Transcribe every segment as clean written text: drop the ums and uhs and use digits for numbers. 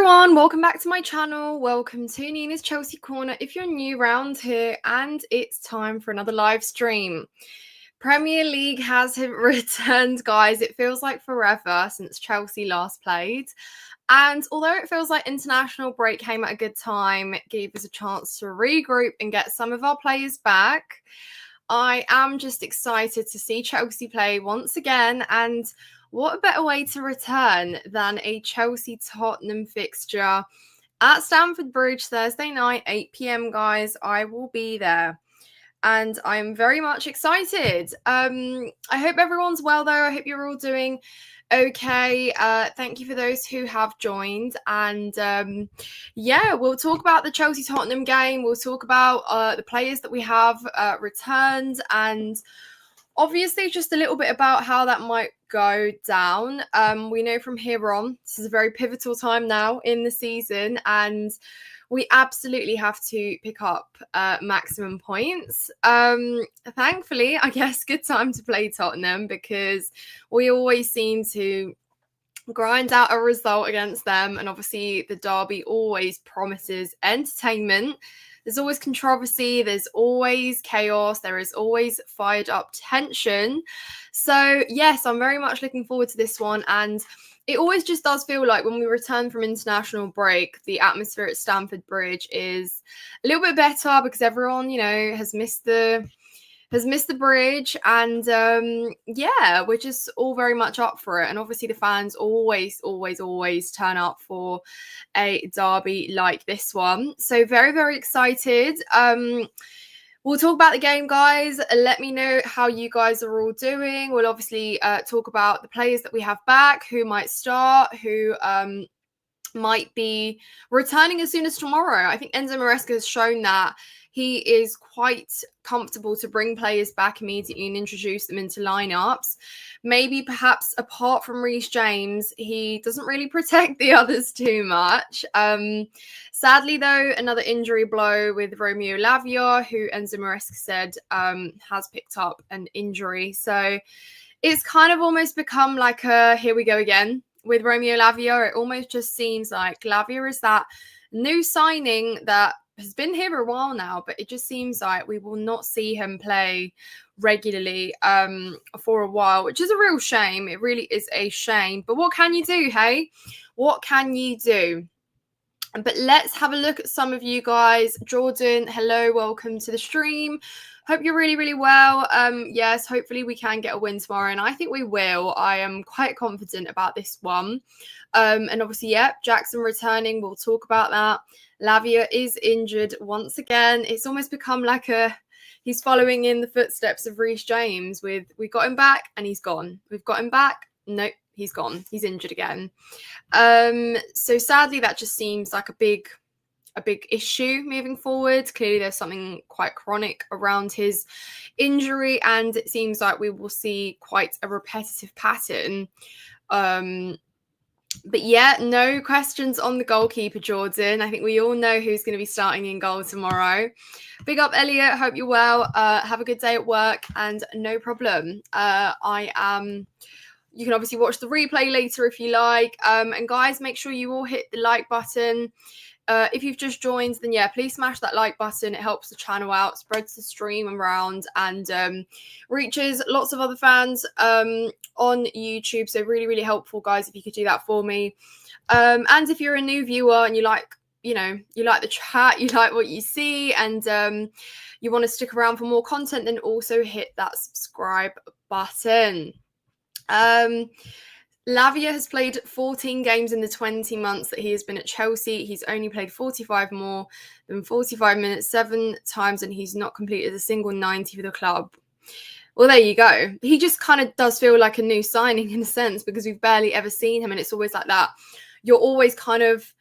everyone, welcome back to my channel. Welcome to Nina's Chelsea Corner if you're new around here, and it's time for another live stream. Premier League has returned, guys. It feels like forever since Chelsea last played. And although it feels like international break came at a good time, it gave us a chance to regroup and get some of our players back. I am just excited to see Chelsea play once again, and what a better way to return than a Chelsea-Tottenham fixture at Stamford Bridge Thursday night, 8 p.m, guys. I will be there, and I'm very much excited. I hope everyone's well, though. I hope you're all doing okay. Thank you for those who have joined, and yeah, we'll talk about the Chelsea-Tottenham game. We'll talk about the players that we have returned, and obviously just a little bit about how that might go down. We know from here on, this is a very pivotal time now in the season, and we absolutely have to pick up maximum points. Thankfully, I guess, good time to play Tottenham, because we always seem to grind out a result against them, and obviously the derby always promises entertainment. There's always controversy, there's always chaos, there is always fired up tension. So yes, I'm very much looking forward to this one, and it always just does feel like when we return from international break, the atmosphere at Stamford Bridge is a little bit better, because everyone, has missed the bridge, and yeah, we're just all very much up for it. And obviously the fans always turn up for a derby like this one, so very, very excited. We'll talk about the game, guys. Let me know how you guys are all doing. We'll obviously talk about the players that we have back, who might start, who might be returning as soon as tomorrow. I think Enzo Maresca has shown that he is quite comfortable to bring players back immediately and introduce them into lineups. Maybe perhaps apart from Reece James, he doesn't really protect the others too much. Sadly, though, another injury blow with Romeo Lavia, who Enzo Maresca said has picked up an injury. So it's kind of almost become like a here we go again with Romeo Lavia. It almost just seems like Lavia is that new signing that has been here a while now, but it just seems like we will not see him play regularly for a while, which is a real shame. It really is a shame. But what can you do, hey? What can you do? But let's have a look at some of you guys. Jordan, hello, welcome to the stream. Hope you're really, really well. Yes, hopefully we can get a win tomorrow, and I think we will. I am quite confident about this one. And obviously, yeah, Jackson returning. We'll talk about that. Lavia is injured once again. It's almost become like he's following in the footsteps of Reece James. We got him back and he's gone. We've got him back. Nope, he's gone. He's injured again. So sadly, that just seems like a big issue moving forward. Clearly, there's something quite chronic around his injury, and it seems like we will see quite a repetitive pattern. But yeah, no questions on the goalkeeper, Jordan. I think we all know who's going to be starting in goal tomorrow. Big up, Elliot. Hope you're well. Have a good day at work, and no problem. You can obviously watch the replay later if you like. And guys, make sure you all hit the like button. If you've just joined, then yeah, please smash that like button. It helps the channel out, spreads the stream around, and reaches lots of other fans on YouTube. So really, really helpful, guys, if you could do that for me. And if you're a new viewer and you like the chat, you like what you see, and you want to stick around for more content, then also hit that subscribe button. Lavia has played 14 games in the 20 months that he has been at Chelsea. He's only played 45 more than 45 minutes 7 times, and he's not completed a single 90 for the club. Well, there you go. He just kind of does feel like a new signing in a sense, because we've barely ever seen him, and it's always like that. You're always kind of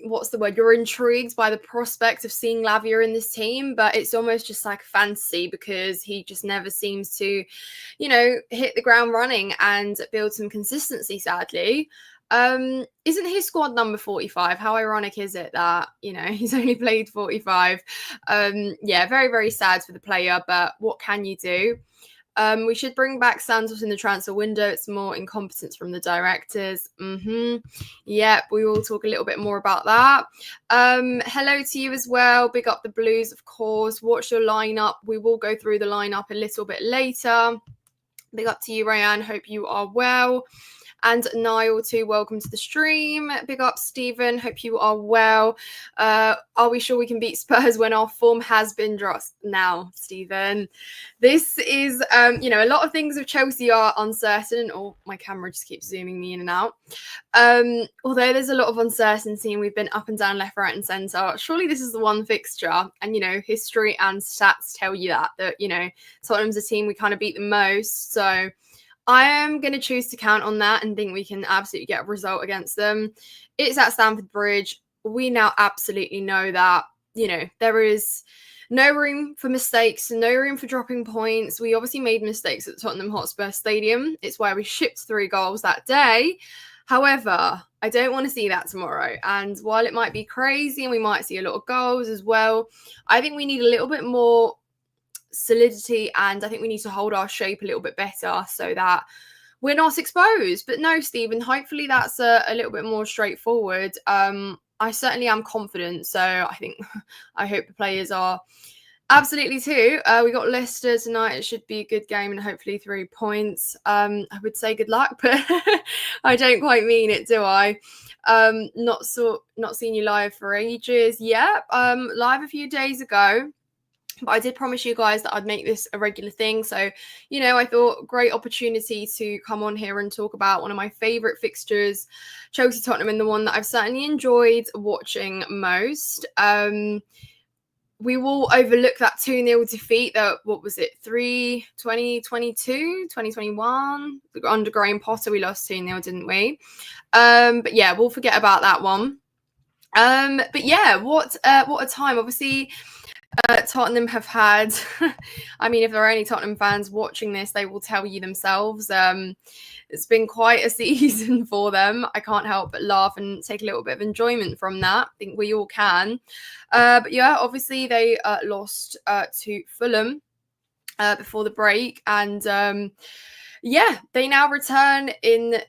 what's the word? You're intrigued by the prospect of seeing Lavia in this team, but it's almost just like fantasy, because he just never seems to, hit the ground running and build some consistency, sadly. Isn't his squad number 45? How ironic is it that, he's only played 45? Yeah, very, very sad for the player, but what can you do? We should bring back Santos in the transfer window. It's more incompetence from the directors. Yep, we will talk a little bit more about that. Hello to you as well. Big up the Blues, of course. Watch your lineup. We will go through the lineup a little bit later. Big up to you, Ryan. Hope you are well. And Niall too, welcome to the stream. Big up, Stephen. Hope you are well. Are we sure we can beat Spurs when our form has been dropped? Now, Stephen, this is, a lot of things with Chelsea are uncertain. Oh, my camera just keeps zooming me in and out. Although there's a lot of uncertainty and we've been up and down, left, right, and centre, surely this is the one fixture. And, history and stats tell you that, Tottenham's a team we kind of beat the most. So I am going to choose to count on that and think we can absolutely get a result against them. It's at Stamford Bridge. We now absolutely know that, there is no room for mistakes, no room for dropping points. We obviously made mistakes at Tottenham Hotspur Stadium. It's where we shipped 3 goals that day. However, I don't want to see that tomorrow. And while it might be crazy and we might see a lot of goals as well, I think we need a little bit more solidity, and I think we need to hold our shape a little bit better so that we're not exposed. But no, Stephen, hopefully that's a little bit more straightforward. I certainly am confident, so I hope the players are absolutely too. We got Leicester tonight. It should be a good game and hopefully 3 points. I would say good luck, but I don't quite mean it, do I? Not seen you live for ages. Yeah, live a few days ago. But I did promise you guys that I'd make this a regular thing. So, I thought great opportunity to come on here and talk about one of my favourite fixtures, Chelsea Tottenham, and the one that I've certainly enjoyed watching most. We will overlook that 2-0 defeat that, 2022, 2021? Under Graham Potter, we lost 2-0, didn't we? But yeah, we'll forget about that one. But yeah, what a time. Obviously, Tottenham have had, if there are any Tottenham fans watching this, they will tell you themselves. It's been quite a season for them. I can't help but laugh and take a little bit of enjoyment from that. I think we all can. But yeah, obviously they lost to Fulham before the break. And they now return in.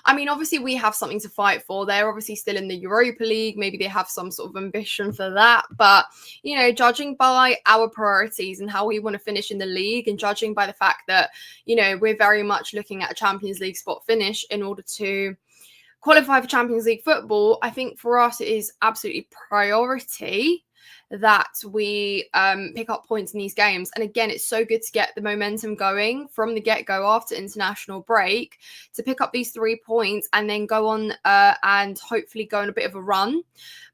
Obviously we have something to fight for. They're obviously still in the Europa League. Maybe they have some sort of ambition for that. But, judging by our priorities and how we want to finish in the league, and judging by the fact that, we're very much looking at a Champions League spot finish in order to qualify for Champions League football, I think for us it is absolutely priority that we pick up points in these games. And again, it's so good to get the momentum going from the get-go after international break to pick up these 3 points and then go on and hopefully go on a bit of a run,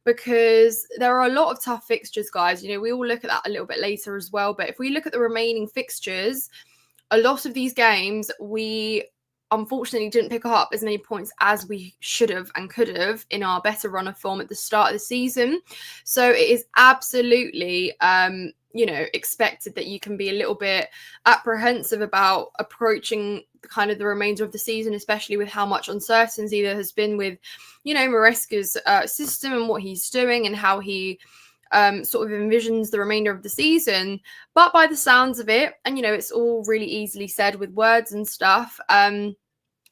because there are a lot of tough fixtures, guys. We will look at that a little bit later as well. But if we look at the remaining fixtures, a lot of these games we unfortunately didn't pick up as many points as we should have and could have in our better run of form at the start of the season. So it is absolutely, expected that you can be a little bit apprehensive about approaching kind of the remainder of the season, especially with how much uncertainty there has been with, Maresca's system and what he's doing and how he sort of envisions the remainder of the season. But by the sounds of it, and, it's all really easily said with words and stuff,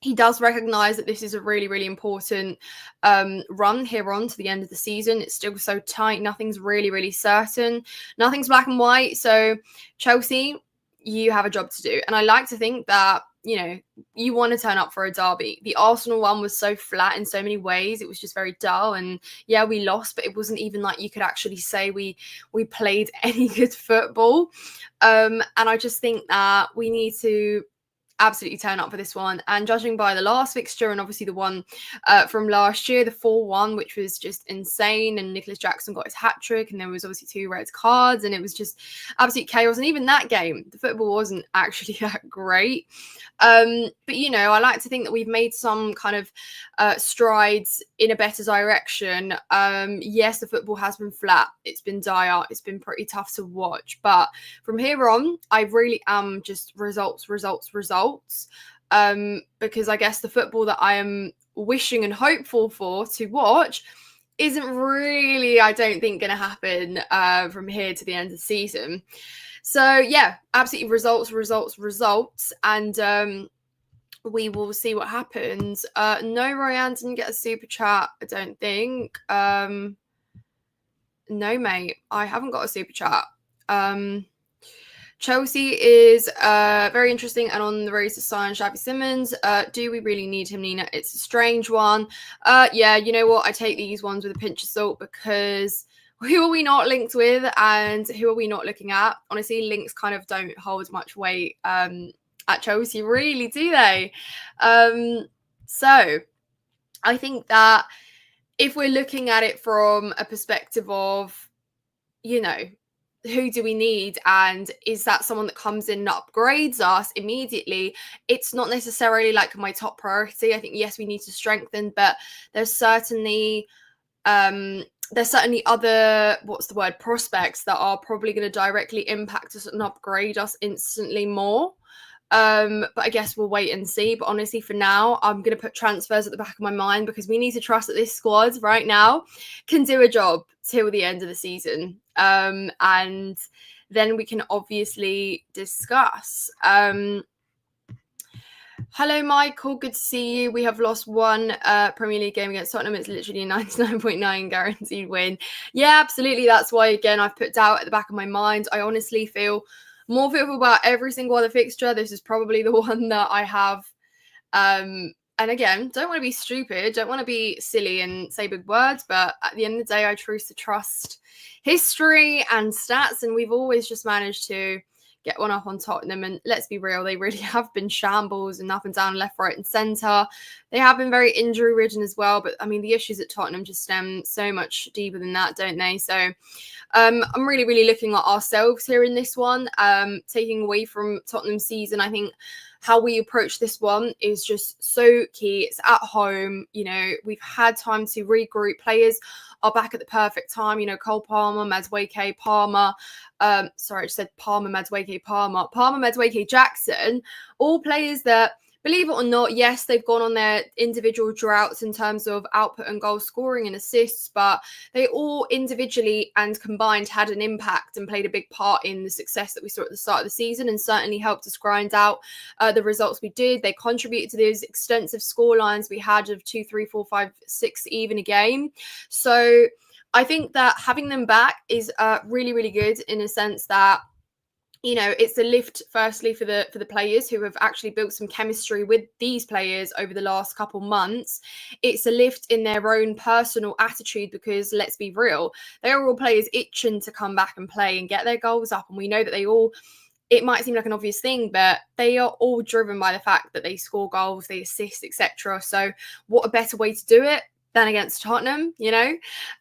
he does recognise that this is a really, really important run here on to the end of the season. It's still so tight. Nothing's really, really certain. Nothing's black and white. So Chelsea, you have a job to do. And I like to think that, you want to turn up for a derby. The Arsenal one was so flat in so many ways. It was just very dull. And yeah, we lost, but it wasn't even like you could actually say we played any good football. And I just think that we need to absolutely turn up for this one. And judging by the last fixture and obviously the one from last year, the 4-1, which was just insane, and Nicholas Jackson got his hat-trick, and there was obviously 2 red cards, and it was just absolute chaos. And even that game, the football wasn't actually that great. But I like to think that we've made some kind of strides in a better direction. Yes, the football has been flat. It's been dire. It's been pretty tough to watch. But from here on, I really am just results. Because I guess the football that I am wishing and hopeful for to watch isn't really, I don't think, going to happen from here to the end of the season. So yeah, absolutely results, and we will see what happens. No, Ryan didn't get a super chat, I don't think. No, mate, I haven't got a super chat. Chelsea is very interesting and on the race to sign Xavi Simons. Do we really need him, Nina? It's a strange one. Yeah, you know what? I take these ones with a pinch of salt because who are we not linked with and who are we not looking at? Honestly, links kind of don't hold much weight at Chelsea, really, do they? So I think that if we're looking at it from a perspective of, you know, who do we need and is that someone that comes in and upgrades us immediately, it's not necessarily like my top priority. I think yes, we need to strengthen, but there's certainly other, what's the word, prospects that are probably going to directly impact us and upgrade us instantly more. But I guess we'll wait and see. But honestly, for now, I'm going to put transfers at the back of my mind because we need to trust that this squad right now can do a job till the end of the season. And then we can obviously discuss. Hello, Michael. Good to see you. We have lost one Premier League game against Tottenham. It's literally a 99.9 guaranteed win. Yeah, absolutely. That's why, again, I've put doubt at the back of my mind. I honestly feel more fearful about every single other fixture. This is probably the one that I have. And again, don't want to be stupid, don't want to be silly and say big words, but at the end of the day, I choose to trust history and stats, and we've always just managed to get one up on Tottenham. And let's be real, they really have been shambles and up and down, left, right, and centre. They have been very injury ridden as well, but I mean, the issues at Tottenham just stem so much deeper than that, don't they? So I'm really, really looking at ourselves here in this one, taking away from Tottenham's season. I think how we approach this one is just so key. It's at home. You know, we've had time to regroup. Players are back at the perfect time. You know, Cole Palmer, Madueke, Palmer. Sorry, I just said Palmer, Madueke, Palmer. Palmer, Madueke, Jackson. All players that, believe it or not, yes, they've gone on their individual droughts in terms of output and goal scoring and assists, but they all individually and combined had an impact and played a big part in the success that we saw at the start of the season and certainly helped us grind out the results we did. They contributed to those extensive score lines we had of 2, 3, 4, 5, 6 even a game. So I think that having them back is really, really good in a sense that, you know, it's a lift firstly for the players who have actually built some chemistry with these players over the last couple months. It's a lift in their own personal attitude because let's be real, they are all players itching to come back and play and get their goals up, and we know that they all, it might seem like an obvious thing, but they are all driven by the fact that they score goals, they assist, etc. So what a better way to do it than against Tottenham, you know?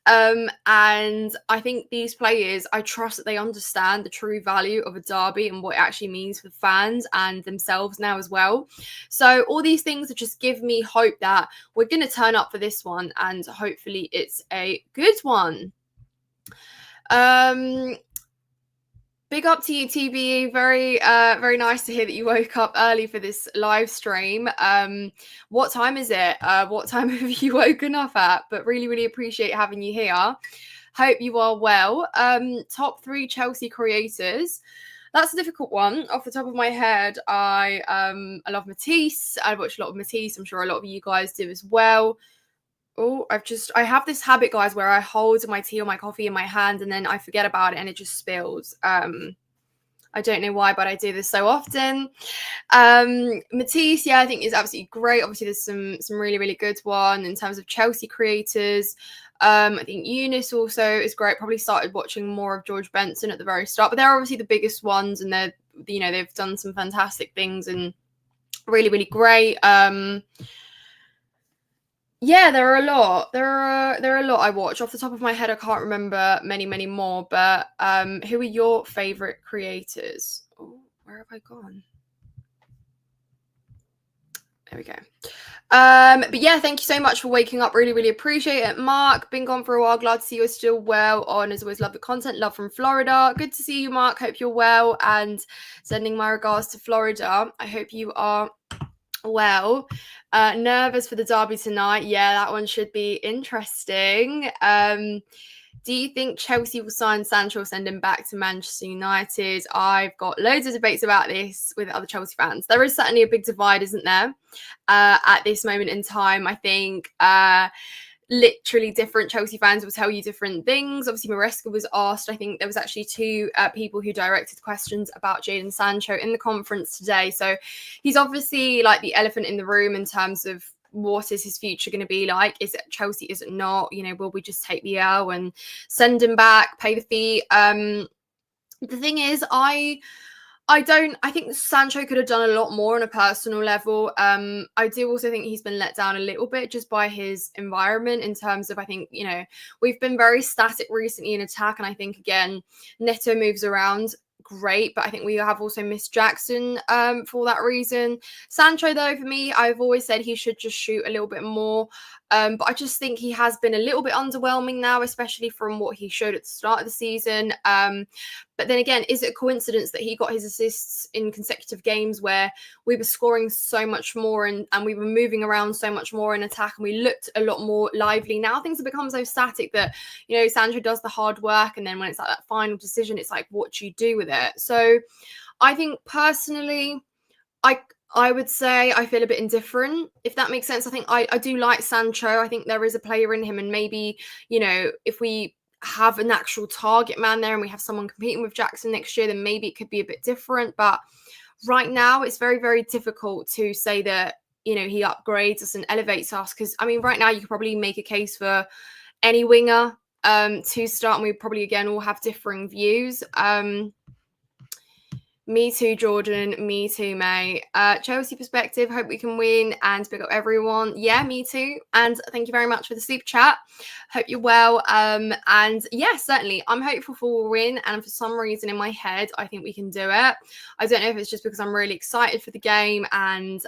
And I think these players, I trust that they understand the true value of a derby and what it actually means for fans and themselves now as well. So all these things that just give me hope that we're going to turn up for this one and hopefully it's a good one. Big up to you, TBE. Very, very nice to hear that you woke up early for this live stream. What time is it? What time have you woken up at? But really, really appreciate having you here. Hope you are well. Top 3 Chelsea creators. That's a difficult one. Off the top of my head, I love Matisse. I watch a lot of Matisse. I'm sure a lot of you guys do as well. Oh, I have this habit, guys, where I hold my tea or my coffee in my hand and then I forget about it and it just spills. I don't know why, but I do this so often. Matisse, yeah, I think is absolutely great. Obviously, there's some really, really good one in terms of Chelsea creators. I think Eunice also is great. Probably started watching more of George Benson at the very start, but they're obviously the biggest ones and they're, you know, they've done some fantastic things and really, really great. Yeah, there are a lot. There are a lot I watch. Off the top of my head, I can't remember many, many more. But who are your favorite creators? Oh, where have I gone? There we go. But yeah, thank you so much for waking up. Really, really appreciate it. Mark, been gone for a while. Glad to see you're still well on. As always, love the content. Love from Florida. Good to see you, Mark. Hope you're well and sending my regards to Florida. I hope you are well. Nervous for the derby tonight. Yeah, that one should be interesting. Do you think Chelsea will sign Sancho or send him back to Manchester United? I've got loads of debates about this with other Chelsea fans. There is certainly a big divide, isn't there? At this moment in time, I think literally different Chelsea fans will tell you different things. Obviously, Maresca was asked. I think there was actually two people who directed questions about Jadon Sancho in the conference today. So he's obviously like the elephant in the room in terms of what is his future going to be like? Is it Chelsea? Is it not? You know, will we just take the L and send him back, pay the fee? The thing is, I think Sancho could have done a lot more on a personal level. I do also think he's been let down a little bit just by his environment in terms of, I think, you know, we've been very static recently in attack. And I think, again, Neto moves around great, but I think we have also missed Jackson for that reason. Sancho, though, for me, I've always said he should just shoot a little bit more. But I just think he has been a little bit underwhelming now, especially from what he showed at the start of the season. But then again, is it a coincidence that he got his assists in consecutive games where we were scoring so much more and we were moving around so much more in attack and we looked a lot more lively? Now things have become so static that, you know, Sancho does the hard work, and then when it's like that final decision, it's like, what do you do with it? So I think personally, I would say I feel a bit indifferent, if that makes sense. I think I do like Sancho. I think there is a player in him, and maybe, you know, if we have an actual target man there and we have someone competing with Jackson next year, then maybe it could be a bit different. But right now, it's very, very difficult to say that, you know, he upgrades us and elevates us. Because, I mean, right now, you could probably make a case for any winger to start, and we probably, again, all have differing views. Me too, Jordan. Me too, mate. Chelsea perspective. Hope we can win and pick up everyone. Yeah, me too. And thank you very much for the super chat. Hope you're well. And yeah, certainly, I'm hopeful for a win. And for some reason in my head, I think we can do it. I don't know if it's just because I'm really excited for the game. And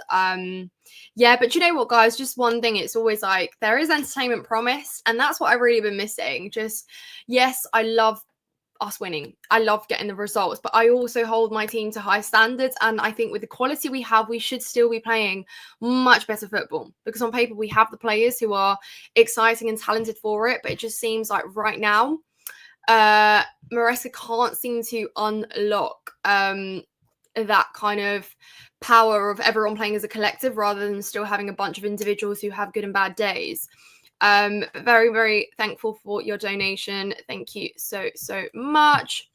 yeah, but you know what, guys? Just one thing. It's always like there is entertainment promised, and that's what I've really been missing. Just yes, I love us winning. I love getting the results, but I also hold my team to high standards. And I think with the quality we have, we should still be playing much better football, because on paper we have the players who are exciting and talented for it. But it just seems like right now, Maresca can't seem to unlock that kind of power of everyone playing as a collective rather than still having a bunch of individuals who have good and bad days. Very, very thankful for your donation. Thank you so much.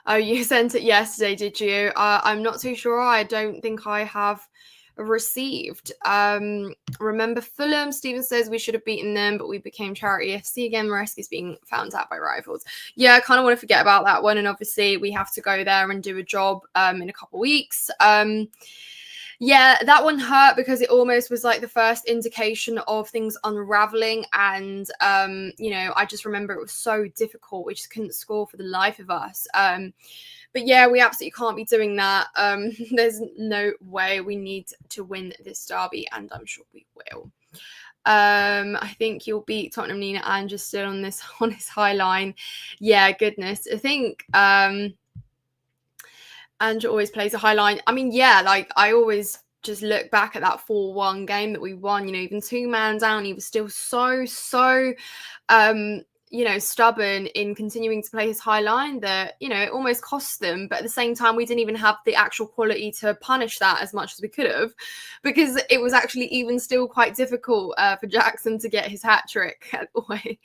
Oh, you sent it yesterday, did you? I'm not too sure. I don't think I have received. Remember Fulham? Stephen says we should have beaten them, but we became Charity FC again. Maresca's being found out by rivals. Yeah, I kind of want to forget about that one. And obviously we have to go there and do a job in a couple of weeks. Yeah, that one hurt because it almost was like the first indication of things unraveling. And, you know, I just remember it was so difficult. We just couldn't score for the life of us. But yeah, we absolutely can't be doing that. There's no way. We need to win this derby, and I'm sure we will. I think you'll beat Tottenham. Nina and just still on this high line. Yeah, goodness. I think Andrew always plays a high line. I mean, yeah, like I always just look back at that 4-1 game that we won, you know, even 2-man down, he was still so you know, stubborn in continuing to play his high line that, you know, it almost cost them. But at the same time, we didn't even have the actual quality to punish that as much as we could have, because it was actually even still quite difficult for Jackson to get his hat trick away.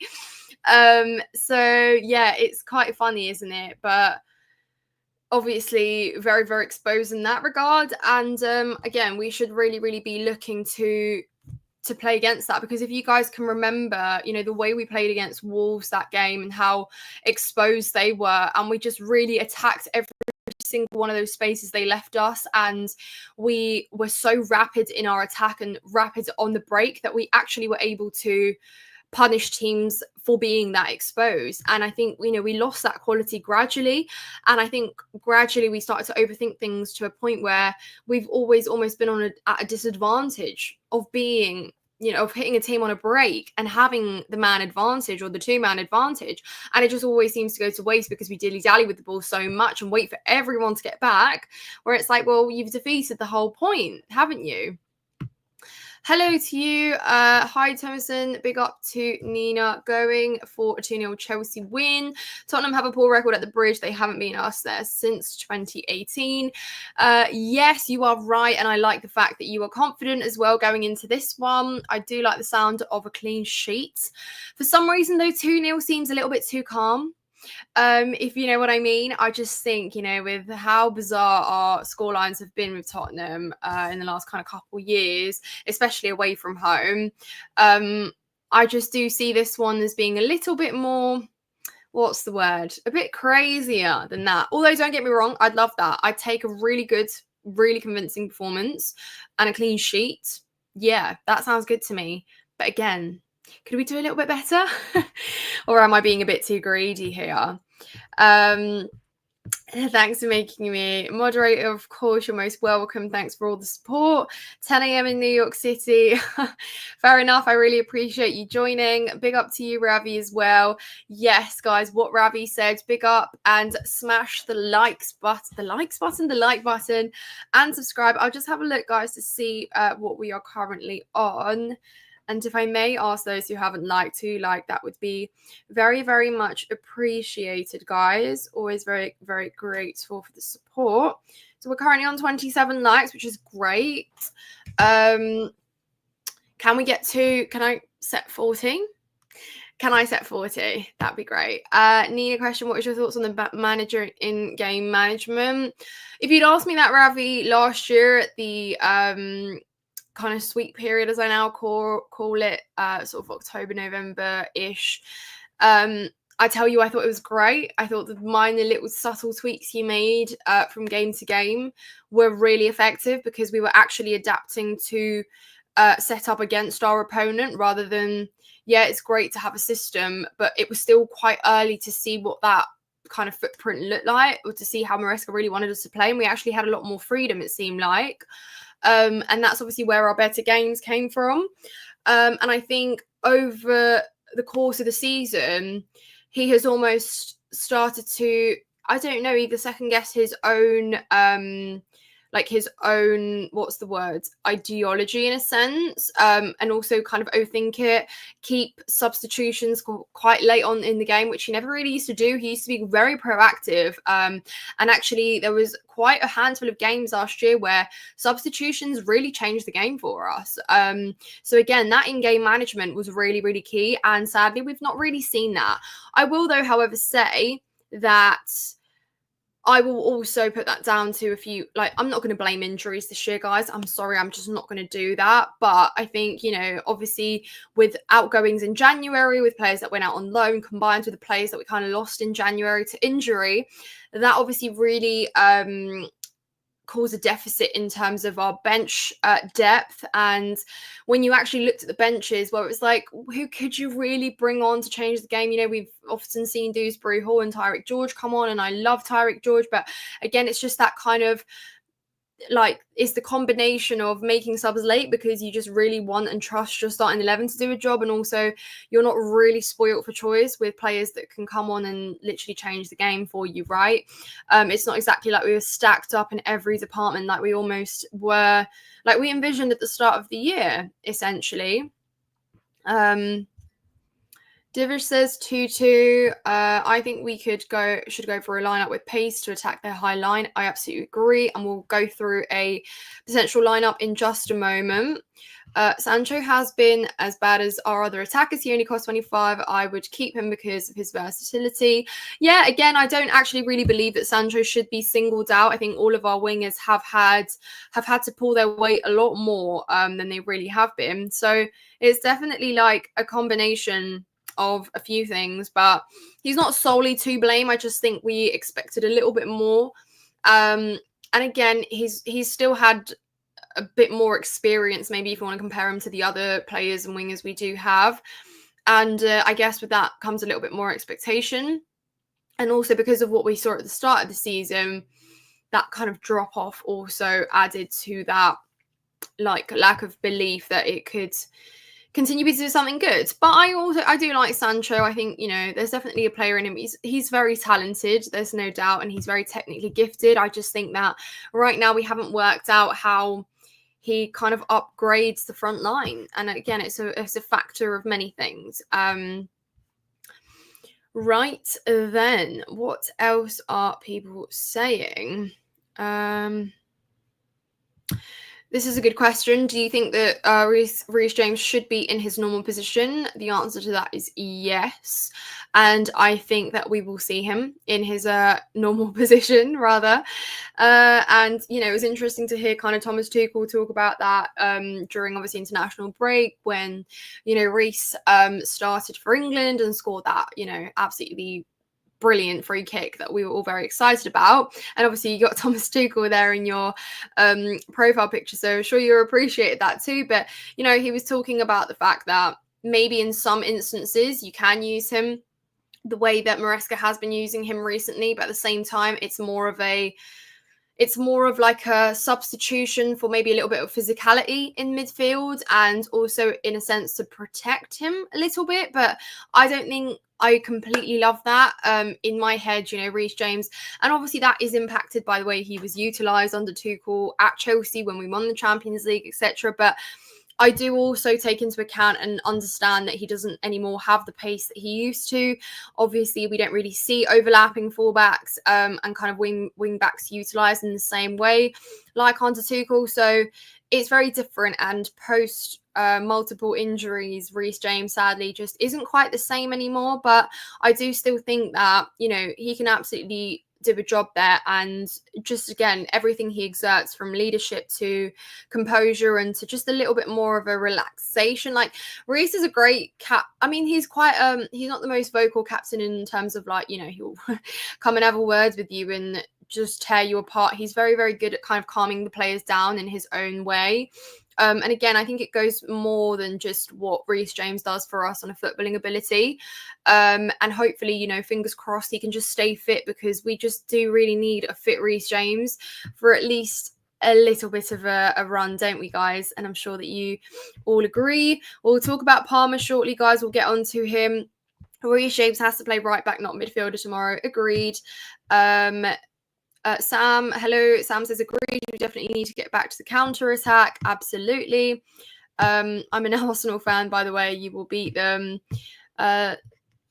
So yeah, it's quite funny, isn't it? But obviously very, very exposed in that regard. And again, we should really be looking to play against that, because if you guys can remember, you know, the way we played against Wolves that game and how exposed they were, and we just really attacked every single one of those spaces they left us, and we were so rapid in our attack and rapid on the break that we actually were able to punish teams for being that exposed. And I think, you know, we lost that quality gradually. And I think gradually we started to overthink things to a point where we've always almost been at a disadvantage of being, you know, of hitting a team on a break and having the man advantage or the 2-man advantage. And it just always seems to go to waste because we dilly-dally with the ball so much and wait for everyone to get back, where it's like, well, you've defeated the whole point, haven't you? Hello to you. Hi, Thomason. Big up to Nina going for a 2-0 Chelsea win. Tottenham have a poor record at the Bridge. They haven't been us there since 2018. Yes, you are right. And I like the fact that you are confident as well going into this one. I do like the sound of a clean sheet. For some reason, though, 2-0 seems a little bit too calm. If you know what I mean. I just think, with how bizarre our scorelines have been with Tottenham in the last kind of couple years, especially away from home, I just do see this one as being a little bit more, what's the word? A bit crazier than that. Although, don't get me wrong, I'd love that. I'd take a really good, really convincing performance and a clean sheet. Yeah, that sounds good to me. But again, could we do a little bit better? Or am I being a bit too greedy here? Thanks for making me moderator. Of course, you're most welcome. Thanks for all the support. 10 a.m. in New York City. Fair enough. I really appreciate you joining. Big up to you, Ravi, as well. Yes, guys, what Ravi said. Big up and smash the like button, and subscribe. I'll just have a look, guys, to see what we are currently on. And if I may ask those who haven't liked to like, that would be very, very much appreciated, guys. Always very, very grateful for the support. So we're currently on 27 likes, which is great. Can I set 40? Can I set 40? That'd be great. Nina question, what is your thoughts on the manager in-game management? If you'd asked me that, Ravi, last year at the kind of sweet period, as I now call it, sort of October, November-ish, I tell you, I thought it was great. I thought the minor little subtle tweaks he made from game to game were really effective, because we were actually adapting to set up against our opponent, rather than, yeah, it's great to have a system, but it was still quite early to see what that kind of footprint looked like, or to see how Maresca really wanted us to play. And we actually had a lot more freedom, it seemed like. And that's obviously where our better games came from. And I think over the course of the season, he has almost started to, I don't know, either second guess his own, what's the word, ideology in a sense, and also kind of overthink it, keep substitutions quite late on in the game, which he never really used to do. He used to be very proactive, and actually there was quite a handful of games last year where substitutions really changed the game for us. So again, that in-game management was really, really key, and sadly we've not really seen that. I will, though, however, say that I will also put that down to a few, I'm not going to blame injuries this year, guys. I'm sorry, I'm just not going to do that. But I think, obviously with outgoings in January, with players that went out on loan, combined with the players that we kind of lost in January to injury, that obviously really cause a deficit in terms of our bench depth. And when you actually looked at the benches, well, it was like, who could you really bring on to change the game? We've often seen Dewsbury Hall and Tyreek George come on, and I love Tyreek George, but again, it's just that kind of it's the combination of making subs late because you just really want and trust your starting 11 to do a job, and also you're not really spoilt for choice with players that can come on and literally change the game for you, right? It's not exactly like we were stacked up in every department like we almost were, like we envisioned at the start of the year, essentially. Divish says 2-2. I think we should go for a lineup with pace to attack their high line. I absolutely agree, and we'll go through a potential lineup in just a moment. Sancho has been as bad as our other attackers. He only costs 25. I would keep him because of his versatility. Yeah, again, I don't actually really believe that Sancho should be singled out. I think all of our wingers have had to pull their weight a lot more than they really have been. So it's definitely like a combination of a few things, but he's not solely to blame. I just think we expected a little bit more, and again, he's still had a bit more experience, maybe if you want to compare him to the other players and wingers we do have, and I guess with that comes a little bit more expectation, and also because of what we saw at the start of the season, that kind of drop off also added to that lack of belief that it could continue to do something good. But I do like Sancho. I think, there's definitely a player in him. He's very talented, there's no doubt, and he's very technically gifted. I just think that right now we haven't worked out how he kind of upgrades the front line. And again, it's a factor of many things. Right then, what else are people saying? This is a good question. Do you think that Reece James should be in his normal position? The answer to that is yes. And I think that we will see him in his normal position, rather. And, it was interesting to hear kind of Thomas Tuchel talk about that during, obviously, international break when, Reece started for England and scored that, absolutely brilliant free kick that we were all very excited about. And obviously you got Thomas Tuchel there in your profile picture, so I'm sure you appreciated that too. But he was talking about the fact that maybe in some instances you can use him the way that Maresca has been using him recently, but at the same time it's more of like a substitution for maybe a little bit of physicality in midfield, and also in a sense to protect him a little bit. But I don't think I completely love that. In my head, Reece James, and obviously that is impacted by the way he was utilised under Tuchel at Chelsea when we won the Champions League, etc. But I do also take into account and understand that he doesn't anymore have the pace that he used to. Obviously, we don't really see overlapping fullbacks and kind of wing backs utilised in the same way like under Tuchel. So it's very different. And post multiple injuries, Reece James sadly just isn't quite the same anymore. But I do still think that, he can absolutely do a job there, and just again everything he exerts from leadership to composure and to just a little bit more of a relaxation. Like Reece is a great he's quite he's not the most vocal captain in terms of like he'll come and have a word with you and just tear you apart. He's very, very good at kind of calming the players down in his own way. And again, I think it goes more than just what Reece James does for us on a footballing ability. And hopefully, fingers crossed, he can just stay fit, because we just do really need a fit Reece James for at least a little bit of a run, don't we, guys? And I'm sure that you all agree. We'll talk about Palmer shortly, guys. We'll get on to him. Reece James has to play right back, not midfielder tomorrow. Agreed. Sam, hello. Sam says agreed. We definitely need to get back to the counter attack. Absolutely. I'm an Arsenal fan, by the way. You will beat them.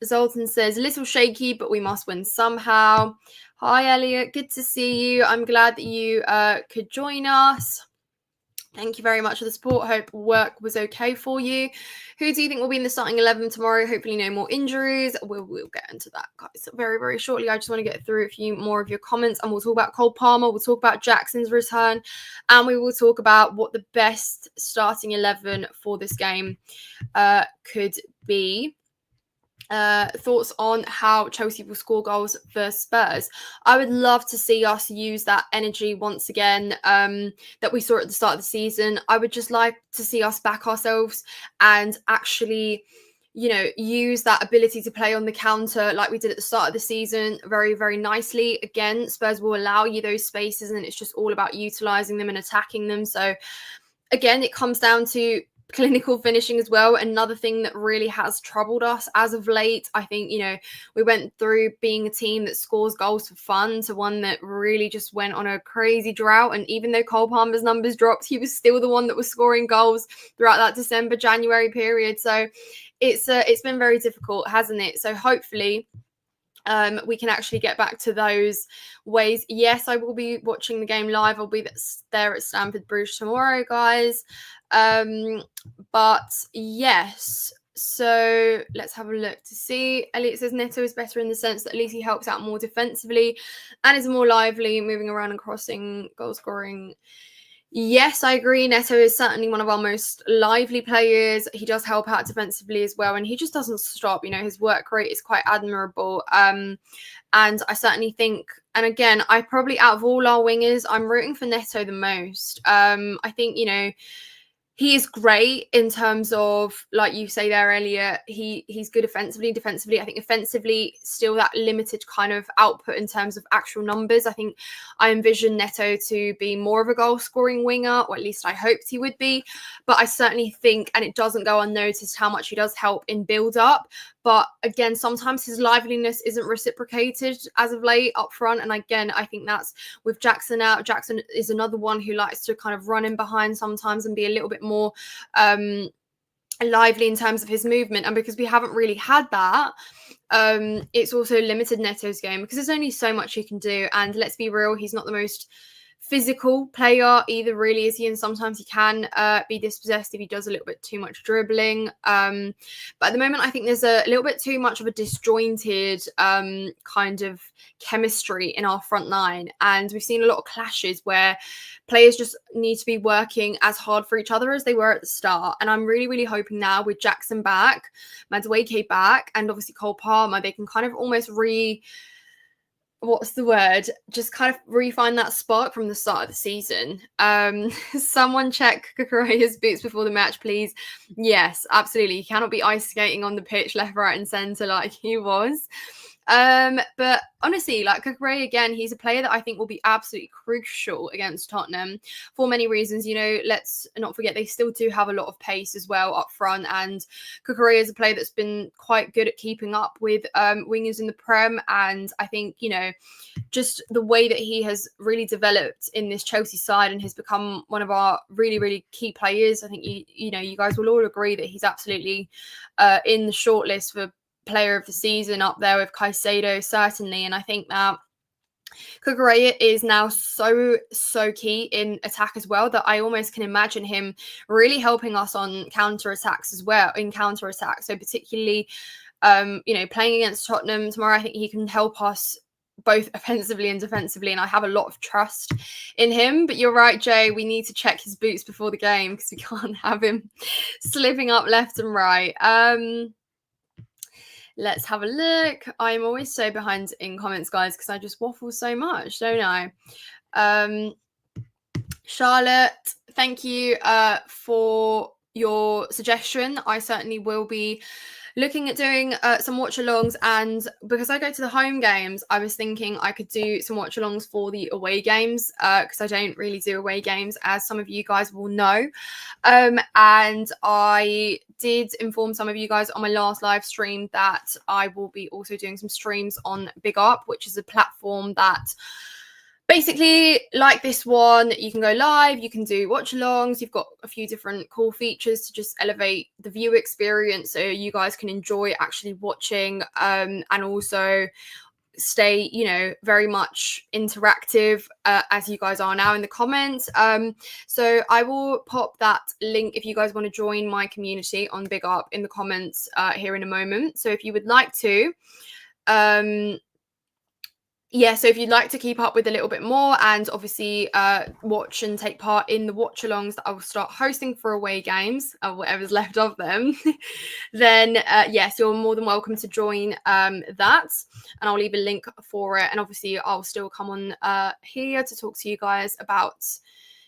Zoltan says a little shaky, but we must win somehow. Hi, Elliot. Good to see you. I'm glad that you could join us. Thank you very much for the support. Hope work was okay for you. Who do you think will be in the starting 11 tomorrow? Hopefully no more injuries. We'll get into that, guys, very, very shortly. I just want to get through a few more of your comments, and we'll talk about Cole Palmer. We'll talk about Jackson's return, and we will talk about what the best starting 11 for this game could be. Thoughts on how Chelsea will score goals for Spurs. I would love to see us use that energy once again that we saw at the start of the season. I would just like to see us back ourselves and actually, use that ability to play on the counter like we did at the start of the season very, very nicely. Again, Spurs will allow you those spaces, and it's just all about utilising them and attacking them. So again, it comes down to clinical finishing as well. Another thing that really has troubled us as of late. I think, we went through being a team that scores goals for fun to one that really just went on a crazy drought. And even though Cole Palmer's numbers dropped, he was still the one that was scoring goals throughout that December, January period. So it's been very difficult, hasn't it? So hopefully we can actually get back to those ways. Yes, I will be watching the game live. I'll be there at Stamford Bridge tomorrow, guys. But yes, so let's have a look to see. Elliot says Neto is better in the sense that at least he helps out more defensively and is more lively, moving around and crossing, goal scoring. Yes, I agree. Neto is certainly one of our most lively players. He does help out defensively as well, and he just doesn't stop. His work rate is quite admirable. And I certainly think, and again, I probably, out of all our wingers, I'm rooting for Neto the most. I think, he is great in terms of, like you say there, Elliot, he's good offensively. Defensively, I think offensively, still that limited kind of output in terms of actual numbers. I think I envision Neto to be more of a goal-scoring winger, or at least I hoped he would be. But I certainly think, and it doesn't go unnoticed, how much he does help in build-up. But again, sometimes his liveliness isn't reciprocated as of late up front. And again, I think that's with Jackson out. Jackson is another one who likes to kind of run in behind sometimes and be a little bit more lively in terms of his movement. And because we haven't really had that, it's also limited Neto's game because there's only so much he can do. And let's be real, he's not the most physical player either, really, is he? And sometimes he can be dispossessed if he does a little bit too much dribbling. But at the moment, I think there's a little bit too much of a disjointed kind of chemistry in our front line. And we've seen a lot of clashes where players just need to be working as hard for each other as they were at the start. And I'm really, really hoping now with Jackson back, Madueke back, and obviously Cole Palmer, they can kind of almost just kind of refine that spark from the start of the season. Someone check Kukureya's boots before the match, please. Yes, absolutely. He cannot be ice skating on the pitch left, right, and centre like he was. But honestly, like Kukureya, again, he's a player that I think will be absolutely crucial against Tottenham for many reasons. You know, let's not forget they still do have a lot of pace as well up front, and Kukureya is a player that's been quite good at keeping up with wingers in the Prem. And I think, you know, just the way that he has really developed in this Chelsea side and has become one of our really, really key players. I think you guys will all agree that he's absolutely in the shortlist for player of the season, up there with Caicedo, certainly. And I think that Kukureya is now so key in attack as well that I almost can imagine him really helping us on counter-attacks as well, So particularly, playing against Tottenham tomorrow, I think he can help us both offensively and defensively, and I have a lot of trust in him. But you're right, Jay, we need to check his boots before the game because we can't have him slipping up left and right. Let's have a look. I'm always so behind in comments, guys, because I just waffle so much, don't I? Charlotte, thank you for your suggestion. I certainly will be looking at doing some watch-alongs, and because I go to the home games, I was thinking I could do some watch-alongs for the away games because I don't really do away games, as some of you guys will know. And I did inform some of you guys on my last live stream that I will be also doing some streams on Big Up, which is a platform that basically, like this one, you can go live, you can do watch-alongs, you've got a few different cool features to just elevate the view experience so you guys can enjoy actually watching and also stay, very much interactive as you guys are now in the comments. So I will pop that link if you guys want to join my community on Big Up in the comments here in a moment. So if you would like to, so if you'd like to keep up with a little bit more and obviously watch and take part in the watch-alongs that I will start hosting for away games, or whatever's left of them, then yes, you're more than welcome to join that. And I'll leave a link for it. And obviously I'll still come on here to talk to you guys about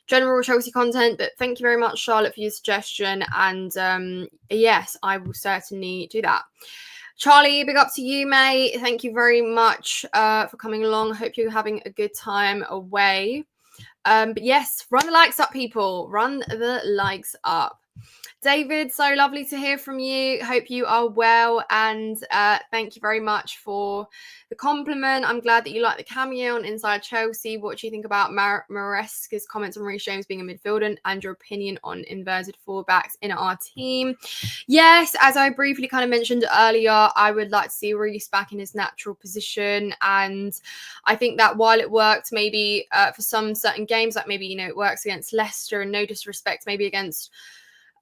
general Chelsea content. But thank you very much, Charlotte, for your suggestion. And yes, I will certainly do that. Charlie, big up to you, mate. Thank you very much for coming along. Hope you're having a good time away. But yes, run the likes up, people. Run the likes up. David, so lovely to hear from you. Hope you are well, and thank you very much for the compliment. I'm glad that you like the cameo on Inside Chelsea. What do you think about Maresca's comments on Reece James being a midfielder and your opinion on inverted fullbacks in our team? Yes, as I briefly kind of mentioned earlier, I would like to see Reece back in his natural position, and I think that while it worked maybe for some certain games, like maybe, it works against Leicester, and no disrespect, maybe against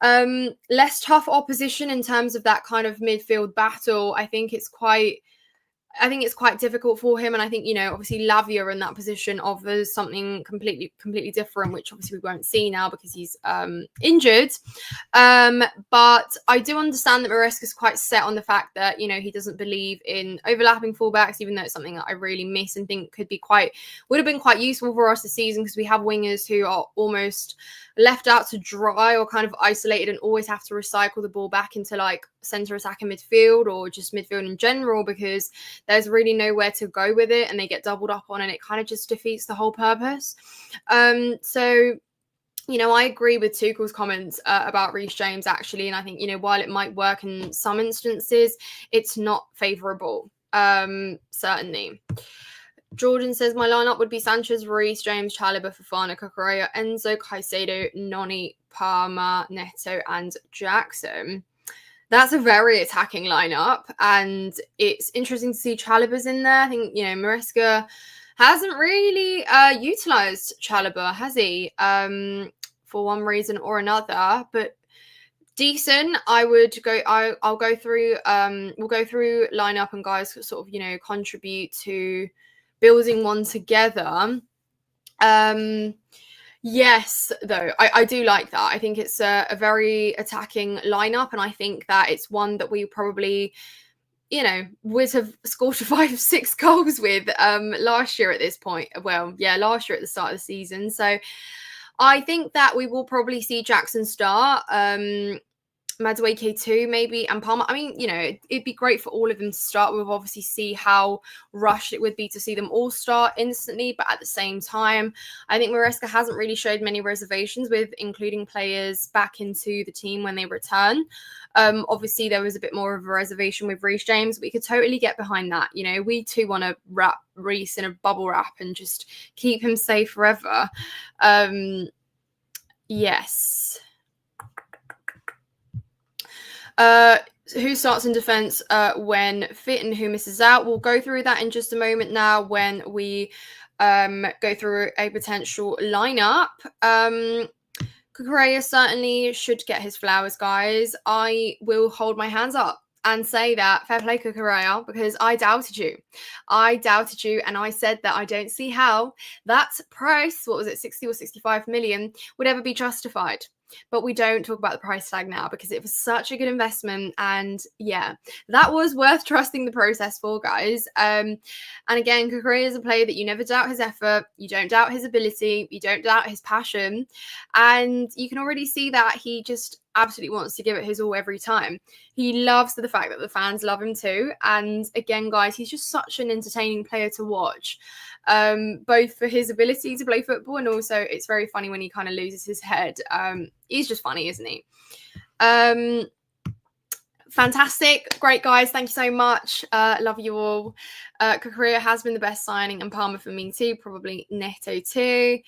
less tough opposition in terms of that kind of midfield battle, I think it's quite difficult for him. And I think, obviously Lavia in that position offers something completely different, which obviously we won't see now because he's injured. But I do understand that Maresca is quite set on the fact that, he doesn't believe in overlapping fullbacks, even though it's something that I really miss and think would have been quite useful for us this season, because we have wingers who are almost left out to dry or kind of isolated and always have to recycle the ball back into like centre attack and midfield, or just midfield in general, because there's really nowhere to go with it and they get doubled up on, and it kind of just defeats the whole purpose. So I agree with Tuchel's comments about Reece James, actually. And I think, while it might work in some instances, it's not favourable, certainly. Jordan says, my lineup would be Sanchez, Reece James, Chalobah, Fofana, Cucurella, Enzo, Caicedo, Noni, Palmer, Neto, and Jackson. That's a very attacking lineup, and it's interesting to see Chalobah's in there. I think, Maresca hasn't really utilised Chalobah, has he? For one reason or another, but decent. I'll go through we'll go through lineup, and guys sort of, contribute to building one together. Yes, though, I do like that. I think it's a very attacking lineup, and I think that it's one that we probably, would have scored 5 or 6 goals with last year at this point. Well, yeah, last year at the start of the season. So I think that we will probably see Jackson start. Madueke too, maybe, and Palmer. I mean, it'd be great for all of them to start. We'll obviously see how rushed it would be to see them all start instantly, but at the same time, I think Maresca hasn't really showed many reservations with including players back into the team when they return. Obviously, there was a bit more of a reservation with Reece James. We could totally get behind that. We too want to wrap Reece in a bubble wrap and just keep him safe forever. Yes. Who starts in defence when fit and who misses out? We'll go through that in just a moment now when we go through a potential lineup. Cucurella certainly should get his flowers, guys. I will hold my hands up and say that fair play, Cucurella, because I doubted you. And I said that I don't see how that price, 60 or 65 million, would ever be justified. But we don't talk about the price tag now because it was such a good investment. And yeah, that was worth trusting the process for, guys. And again, Cucurella is a player that you never doubt his effort. You don't doubt his ability. You don't doubt his passion. And you can already see that he just absolutely wants to give it his all every time. He loves the fact that the fans love him too. And again, guys, he's just such an entertaining player to watch. Both for his ability to play football, and also it's very funny when he kind of loses his head. He's just funny, isn't he? Fantastic. Great, guys. Thank you so much. Love you all. Cucurella has been the best signing, and Palmer for me too. Probably Neto too.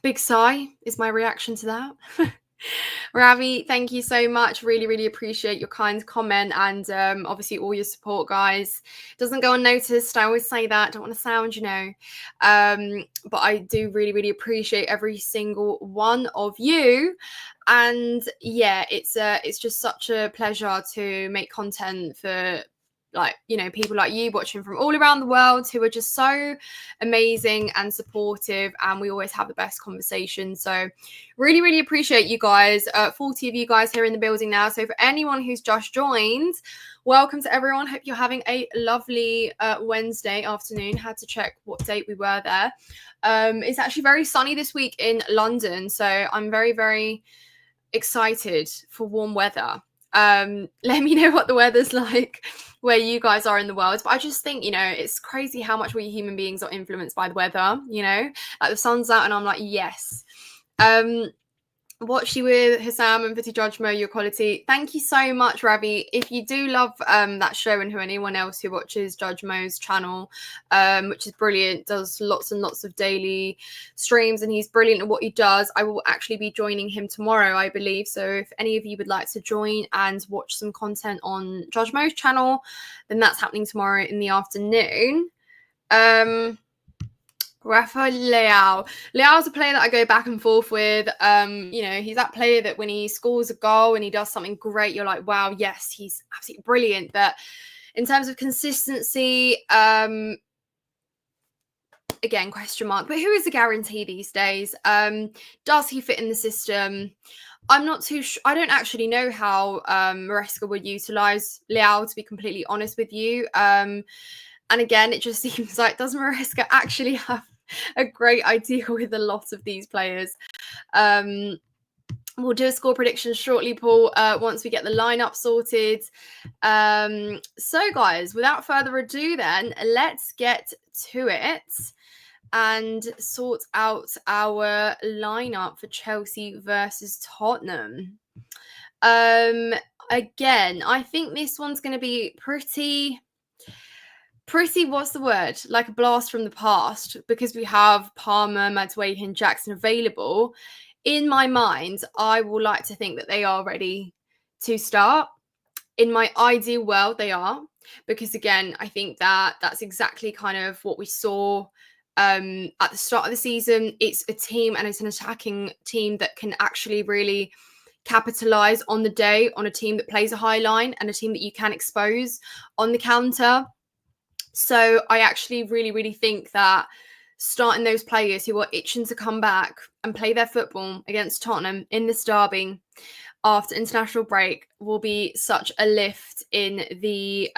Big sigh is my reaction to that. Ravi, thank you so much. Really, really appreciate your kind comment and obviously all your support, guys. Doesn't go unnoticed. I always say that. Don't want to sound, but I do really, really appreciate every single one of you. And yeah, it's just such a pleasure to make content for people like you watching from all around the world who are just so amazing and supportive, and we always have the best conversation. So really, really appreciate you guys. 40 of you guys here in the building now. So for anyone who's just joined, welcome to everyone. Hope you're having a lovely Wednesday afternoon. Had to check what date we were there. It's actually very sunny this week in London, so I'm very, very excited for warm weather. Let me know what the weather's like where you guys are in the world. But I just think, it's crazy how much we human beings are influenced by the weather, like the sun's out and I'm like, yes. Watch you with Hassam and Viti Judgmo, your quality. Thank you so much, Ravi. If you do love that show, and who anyone else who watches Judgmo's channel, which is brilliant, does lots and lots of daily streams, and he's brilliant at what he does. I will actually be joining him tomorrow, I believe. So if any of you would like to join and watch some content on Judgmo's channel, then that's happening tomorrow in the afternoon. Rafa Leao. Leao's a player that I go back and forth with. He's that player that when he scores a goal and he does something great, you're like, wow, yes, he's absolutely brilliant. But in terms of consistency, again, question mark. But who is a guarantee these days? Does he fit in the system? I'm not too sure. I don't actually know how Maresca would utilise Leao, to be completely honest with you. And again, it just seems like, does Maresca actually have a great idea with a lot of these players? We'll do a score prediction shortly, Paul, once we get the lineup sorted. So, guys, without further ado, then let's get to it. and sort out our lineup for Chelsea versus Tottenham. Again, I think this one's going to be pretty, what's the word? Like a blast from the past, because we have Palmer, Madueke, and Jackson available. In my mind, I will like to think that they are ready to start. In my ideal world, they are, because again, I think that that's exactly kind of what we saw at the start of the season. It's a team, and it's an attacking team that can actually really capitalize on the day on a team that plays a high line and a team that you can expose on the counter. So I actually really think that starting those players who are itching to come back and play their football against Tottenham in this derby after international break will be such a lift in the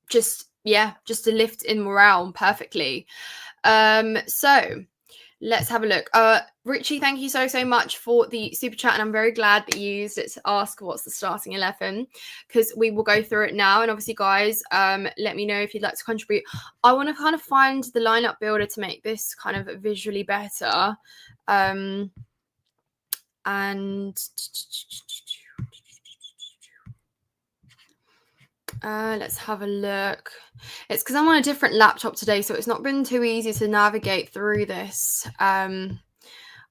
just a lift in morale perfectly. So let's have a look. Richie, thank you so much for the super chat, and I'm very glad that you used it to ask what's the starting 11, because we will go through it now. And obviously, guys, let me know if you'd like to contribute. I want to kind of find the lineup builder to make this kind of visually better. And let's have a look. It's because I'm on a different laptop today, so it's not been too easy to navigate through this.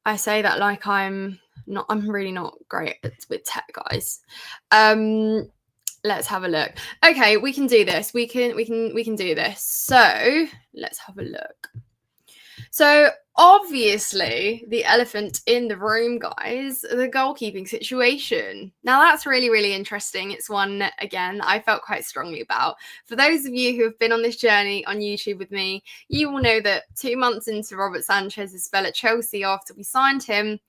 I say that like I'm really not great with tech, guys. Let's have a look. Okay, we can do this. We can do this. So let's have a look. So obviously, the elephant in the room, guys, the goalkeeping situation. Now that's really interesting. It's one, again, I felt quite strongly about. For those of you who have been on this journey on YouTube with me, you will know that 2 months into Robert Sanchez's spell at Chelsea after we signed him,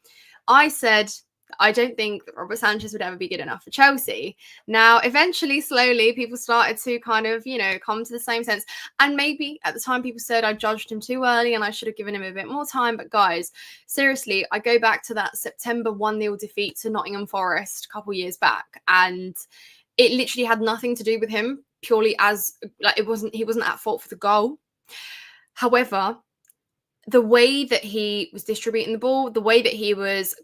I said I don't think that Robert Sanchez would ever be good enough for Chelsea. Now, eventually, slowly, people started to kind of, come to the same sense. And maybe at the time, people said I judged him too early and I should have given him a bit more time. But guys, seriously, I go back to that September 1-0 defeat to Nottingham Forest a couple years back. And it literally had nothing to do with him, purely as, he wasn't at fault for the goal. However, the way that he was distributing the ball, the way that he was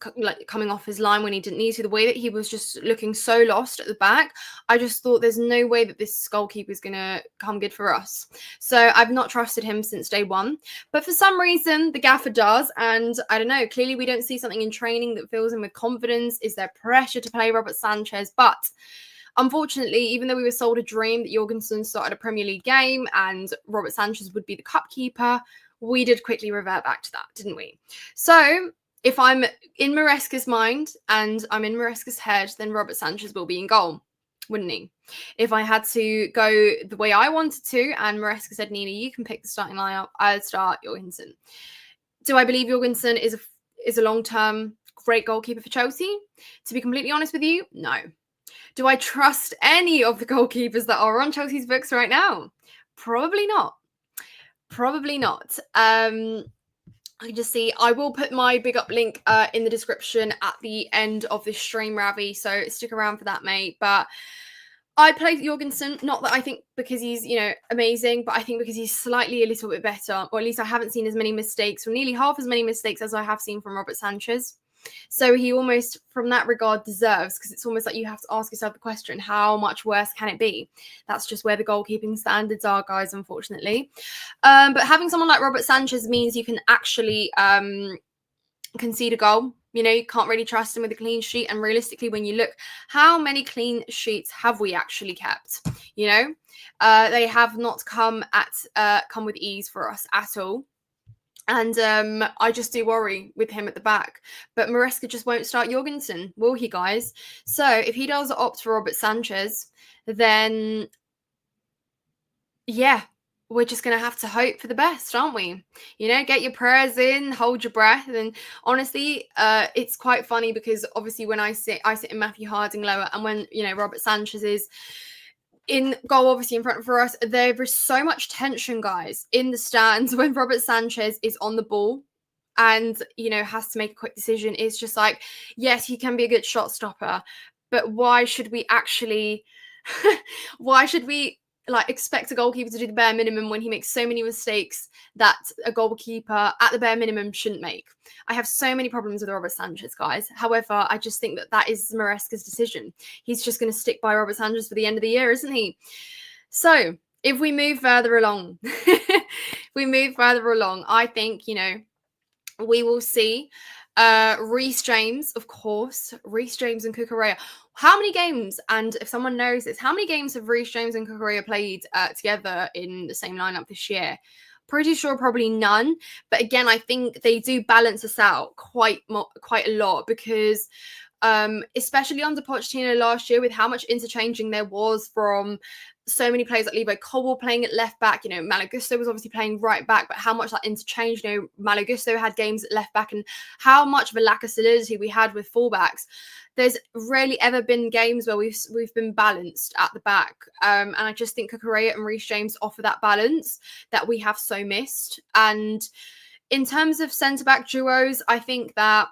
coming off his line when he didn't need to, the way that he was just looking so lost at the back, I just thought there's no way that this goalkeeper is going to come good for us. So I've not trusted him since day one. But for some reason, the gaffer does. And I don't know, clearly we don't see something in training that fills him with confidence. Is there pressure to play Robert Sanchez? But unfortunately, even though we were sold a dream that Jorgensen started a Premier League game and Robert Sanchez would be the cup keeper, we did quickly revert back to that, didn't we? So if I'm in Maresca's mind and I'm in Maresca's head, then Robert Sanchez will be in goal, wouldn't he? If I had to go the way I wanted to and Maresca said, Nina, you can pick the starting lineup, I'd start Jorgensen. Do I believe Jorgensen is a long-term great goalkeeper for Chelsea? To be completely honest with you, no. Do I trust any of the goalkeepers that are on Chelsea's books right now? Probably not. I just see, I will put my big up link in the description at the end of this stream, Ravi, so stick around for that, mate. But I played Jorgensen, not that I think because he's, amazing, but I think because he's slightly a little bit better, or at least I haven't seen as many mistakes, or nearly half as many mistakes as I have seen from Robert Sanchez. So he almost, from that regard, deserves, because it's almost like you have to ask yourself the question, how much worse can it be? That's just where the goalkeeping standards are, guys, unfortunately. But having someone like Robert Sanchez means you can actually concede a goal. You can't really trust him with a clean sheet. And realistically, when you look, how many clean sheets have we actually kept? They have not come with ease for us at all. And I just do worry with him at the back. But Maresca just won't start Jorgensen, will he, guys? So if he does opt for Robert Sanchez, then, yeah, we're just going to have to hope for the best, aren't we? Get your prayers in, hold your breath. And honestly, it's quite funny because obviously when I sit in Matthew Harding lower, and when, Robert Sanchez is in goal, obviously in front for us, there is so much tension, guys, in the stands when Robert Sanchez is on the ball and, has to make a quick decision. It's just like, yes, he can be a good shot stopper, but why should we actually, like expect a goalkeeper to do the bare minimum when he makes so many mistakes that a goalkeeper at the bare minimum shouldn't make. I have so many problems with Robert Sanchez, guys. However, I just think that that is Maresca's decision. He's just going to stick by Robert Sanchez for the end of the year, isn't he? So if we move further along, I think, you know, we will see Reece James, of course, Reece James and Cucurella. How many games, and if someone knows this, how many games have Reece James and Cucurella played together in the same lineup this year? Pretty sure probably none. But again, I think they do balance us out quite a lot, because especially under Pochettino last year, with how much interchanging there was from so many players like Levi Colwill playing at left back. You know, Malagusto was obviously playing right back, but how much that interchange, you know, Malagusto had games at left back, and how much of a lack of solidity we had with fullbacks. There's rarely ever been games where we've been balanced at the back. And I just think Cucurella and Reece James offer that balance that we have so missed. And in terms of centre-back duos, I think that,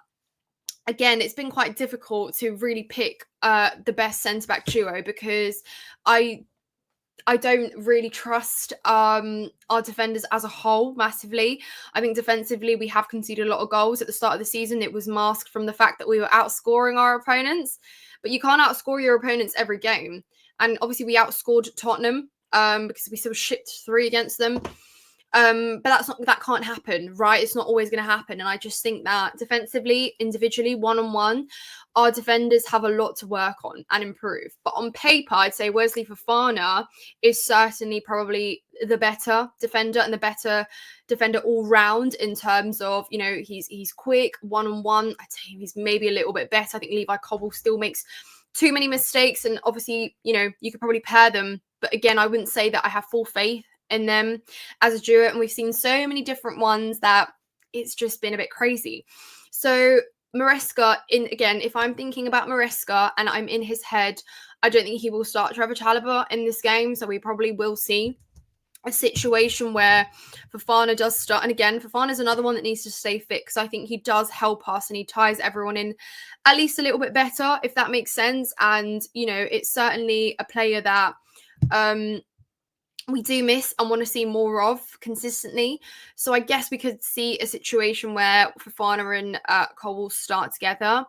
again, it's been quite difficult to really pick the best centre-back duo, because I don't really trust our defenders as a whole massively. I think defensively we have conceded a lot of goals. At the start of the season, it was masked from the fact that we were outscoring our opponents, but you can't outscore your opponents every game. And obviously we outscored Tottenham because we still shipped 3 against them. But that can't happen, right? It's not always going to happen. And I just think that defensively, individually, one-on-one, our defenders have a lot to work on and improve. But on paper, I'd say Wesley Fofana is certainly probably the better defender and the better defender all round, in terms of, you know, he's quick, one-on-one. I'd say he's maybe a little bit better. I think Levi Colwill still makes too many mistakes, and obviously, you know, you could probably pair them. But again, I wouldn't say that I have full faith in them as a duo, and we've seen so many different ones that it's just been a bit crazy. So Maresca, if I'm thinking about Maresca and I'm in his head, I don't think he will start Trevor Chalobah in this game. So we probably will see a situation where Fofana does start. And again, Fofana's another one that needs to stay fit, because I think he does help us and he ties everyone in at least a little bit better, if that makes sense. And, you know, it's certainly a player that we do miss and want to see more of consistently. So I guess we could see a situation where Fofana and Cole will start together.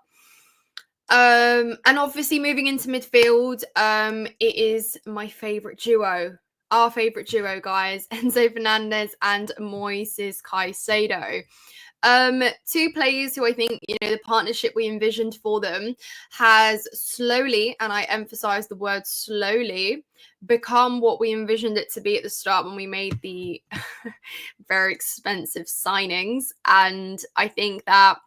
And obviously moving into midfield, it is my favourite duo. Our favourite duo, guys. Enzo Fernandez and Moises Caicedo. 2 players who I think, you know, the partnership we envisioned for them has slowly, and I emphasize the word slowly, become what we envisioned it to be at the start when we made the very expensive signings. And I think that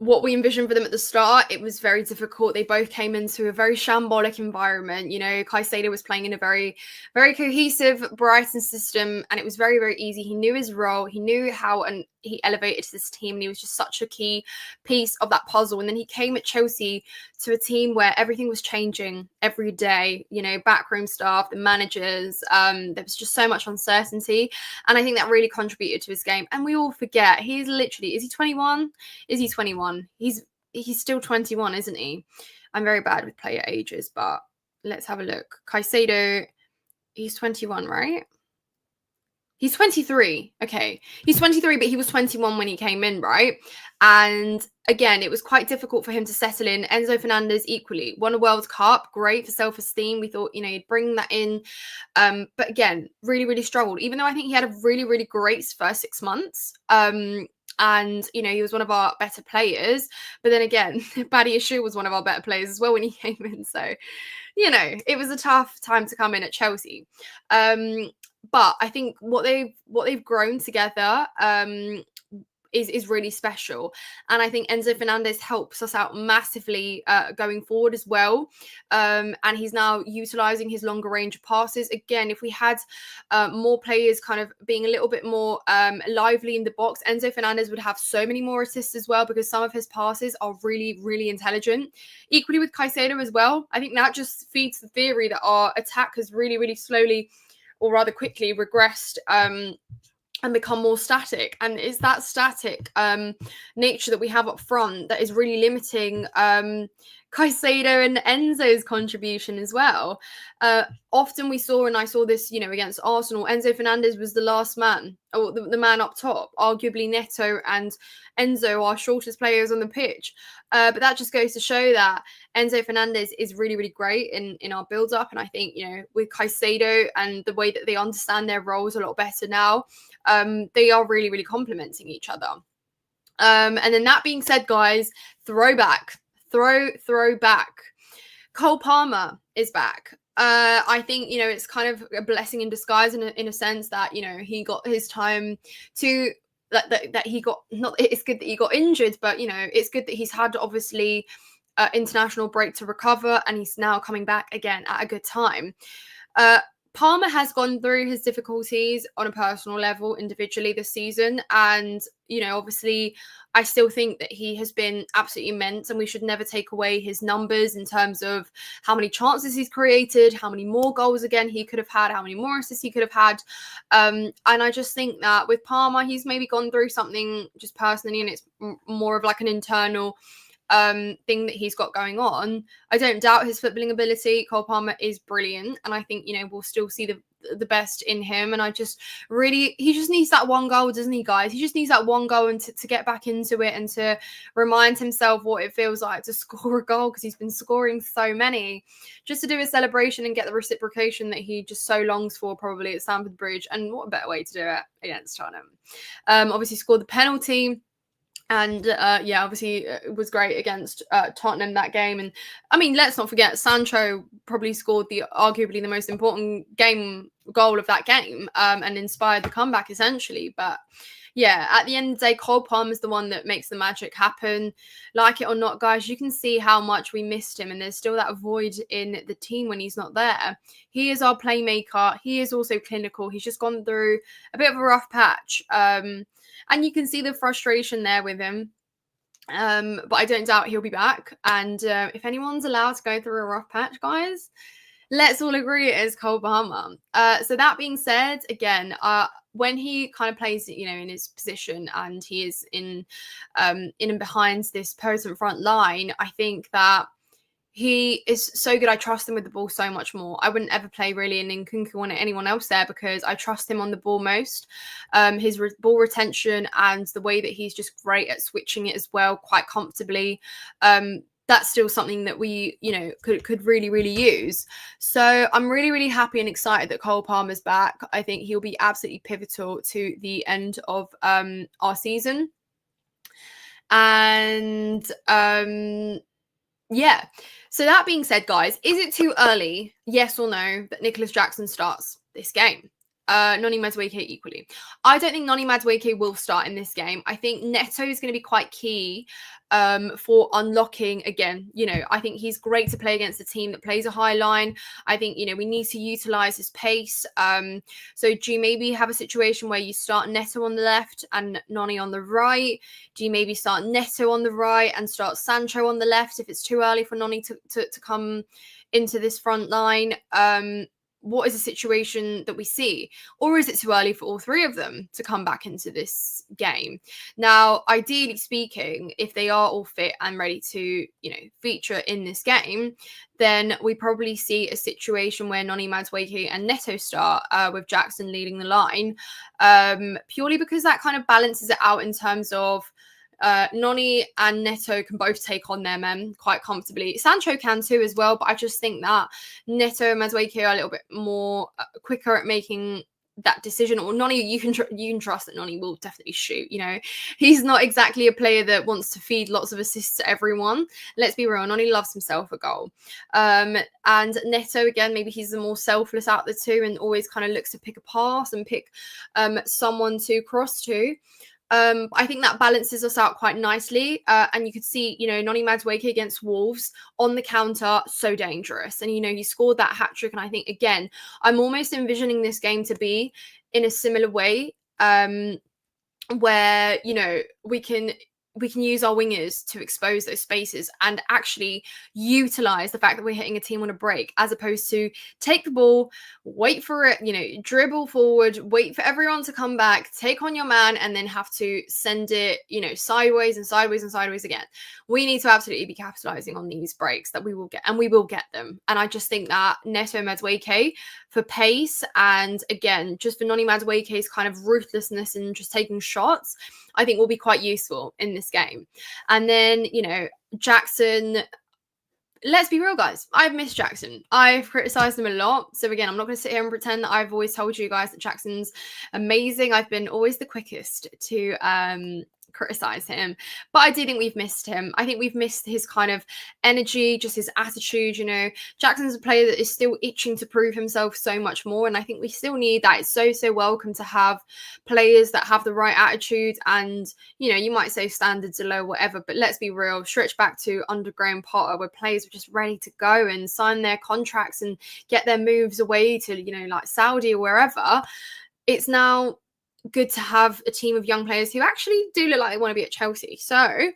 what we envisioned for them at the start, it was very difficult. They both came into a very shambolic environment. You know, Caicedo was playing in a very, very cohesive Brighton system, and it was very, very easy. He knew his role. He knew how, and he elevated this team, and he was just such a key piece of that puzzle. And then he came at Chelsea to a team where everything was changing every day. You know, backroom staff, the managers, there was just so much uncertainty. And I think that really contributed to his game. And we all forget, he's literally, is he 21? Is he 21? He's still 21, isn't he? I'm very bad with player ages, but let's have a look. Caicedo, he's 21, right? He's 23. Okay. He's 23, but he was 21 when he came in, right? And again, it was quite difficult for him to settle in. Enzo Fernandez equally won a World Cup, great for self-esteem. We thought, you know, he'd bring that in. But again, really, really struggled, even though I think he had a really, really great first 6 months. And, you know, he was one of our better players. But then again, Badiashile was one of our better players as well when he came in. So, you know, it was a tough time to come in at Chelsea. But I think what they've grown together is really special. And I think Enzo Fernandez helps us out massively going forward as well. And he's now utilising his longer range passes. Again, if we had more players kind of being a little bit more lively in the box, Enzo Fernandez would have so many more assists as well, because some of his passes are really, really intelligent. Equally with Caicedo as well. I think that just feeds the theory that our attack has really, really slowly, or rather quickly, regressed and become more static. And it's that static nature that we have up front that is really limiting Caicedo and Enzo's contribution as well. Often we saw, and I saw this, against Arsenal, Enzo Fernandez was the last man, or the man up top. Arguably Neto and Enzo are shortest players on the pitch. But that just goes to show that Enzo Fernandez is really, really great in our build-up. And I think, with Caicedo and the way that they understand their roles a lot better now, they are really, really complementing each other. And then that being said, guys, throwback. Cole Palmer is back. I think, it's kind of a blessing in disguise in a sense that, he got his time to that he got, not, it's good that he got injured, but, it's good that he's had obviously international break to recover, and he's now coming back again at a good time. Palmer has gone through his difficulties on a personal level individually this season. And, obviously, I still think that he has been absolutely immense, and we should never take away his numbers in terms of how many chances he's created, how many more goals again he could have had, how many more assists he could have had. And I just think that with Palmer, he's maybe gone through something just personally, and it's more of like an internal thing that he's got going on. I don't doubt his footballing ability. Cole Palmer is brilliant, and I think we'll still see the best in him. And I just really, he just needs that one goal, doesn't he, guys? He just needs that one goal, and to get back into it, and to remind himself what it feels like to score a goal, because he's been scoring so many, just to do a celebration and get the reciprocation that he just so longs for, probably at Stamford Bridge. And what a better way to do it against Tottenham. Obviously scored the penalty. And obviously it was great against Tottenham that game. And I mean, let's not forget, Sancho probably scored arguably the most important game goal of that game, and inspired the comeback essentially. But yeah, at the end of the day, Cole Palmer is the one that makes the magic happen. Like it or not, guys, you can see how much we missed him, and there's still that void in the team when he's not there. He is our playmaker. He is also clinical. He's just gone through a bit of a rough patch. And you can see the frustration there with him. But I don't doubt he'll be back. And if anyone's allowed to go through a rough patch, guys, let's all agree it is Cole Palmer. So that being said, again, when he kind of plays, in his position, and he is in and behind this potent front line, I think that he is so good. I trust him with the ball so much more. I wouldn't ever play really an Nkunku on anyone else there, because I trust him on the ball most. His ball retention and the way that he's just great at switching it as well, quite comfortably. That's still something that we, could really, really use. So I'm really, really happy and excited that Cole Palmer's back. I think he'll be absolutely pivotal to the end of our season. And yeah. So that being said, guys, is it too early, yes or no, that Nicholas Jackson starts this game? Noni Madueke equally. I don't think Noni Madueke will start in this game. I think Neto is going to be quite key for unlocking again. I think he's great to play against a team that plays a high line. I think, we need to utilize his pace. So do you maybe have a situation where you start Neto on the left and Noni on the right? Do you maybe start Neto on the right and start Sancho on the left if it's too early for Noni to come into this front line? What is the situation that we see? Or is it too early for all three of them to come back into this game? Now, ideally speaking, if they are all fit and ready to, feature in this game, then we probably see a situation where Noni Madueke and Neto start with Jackson leading the line, purely because that kind of balances it out in terms of Noni and Neto can both take on their men quite comfortably. Sancho can too as well, but I just think that Neto and Madueke are a little bit more quicker at making that decision. Or Noni, you can trust that Noni will definitely shoot. He's not exactly a player that wants to feed lots of assists to everyone. Let's be real, Noni loves himself a goal. And Neto, again, maybe he's the more selfless out of the two, and always kind of looks to pick a pass and pick someone to cross to. I think that balances us out quite nicely. And you could see, Noni Madueke against Wolves on the counter, so dangerous. And, he scored that hat-trick. And I think, again, I'm almost envisioning this game to be in a similar way, where, we can we can use our wingers to expose those spaces and actually utilize the fact that we're hitting a team on a break, as opposed to take the ball, wait for it, dribble forward, wait for everyone to come back, take on your man, and then have to send it, sideways and sideways and sideways again. We need to absolutely be capitalizing on these breaks that we will get, and we will get them. And I just think that Neto Madueke, for pace, and again, just for Noni Madueke's kind of ruthlessness and just taking shots, I think will be quite useful in this game. And then, Jackson, let's be real, guys. I've missed Jackson. I've criticized him a lot. So again, I'm not going to sit here and pretend that I've always told you guys that Jackson's amazing. I've been always the quickest to criticize him, but I do think we've missed him. I think we've missed his kind of energy, just his attitude. Jackson's a player that is still itching to prove himself so much more, and I think we still need that. It's so welcome to have players that have the right attitude, and you might say standards are low, whatever, but let's be real. Stretch back to under Graham Potter, where players were just ready to go and sign their contracts and get their moves away to like Saudi or wherever. It's now good to have a team of young players who actually do look like they want to be at Chelsea. So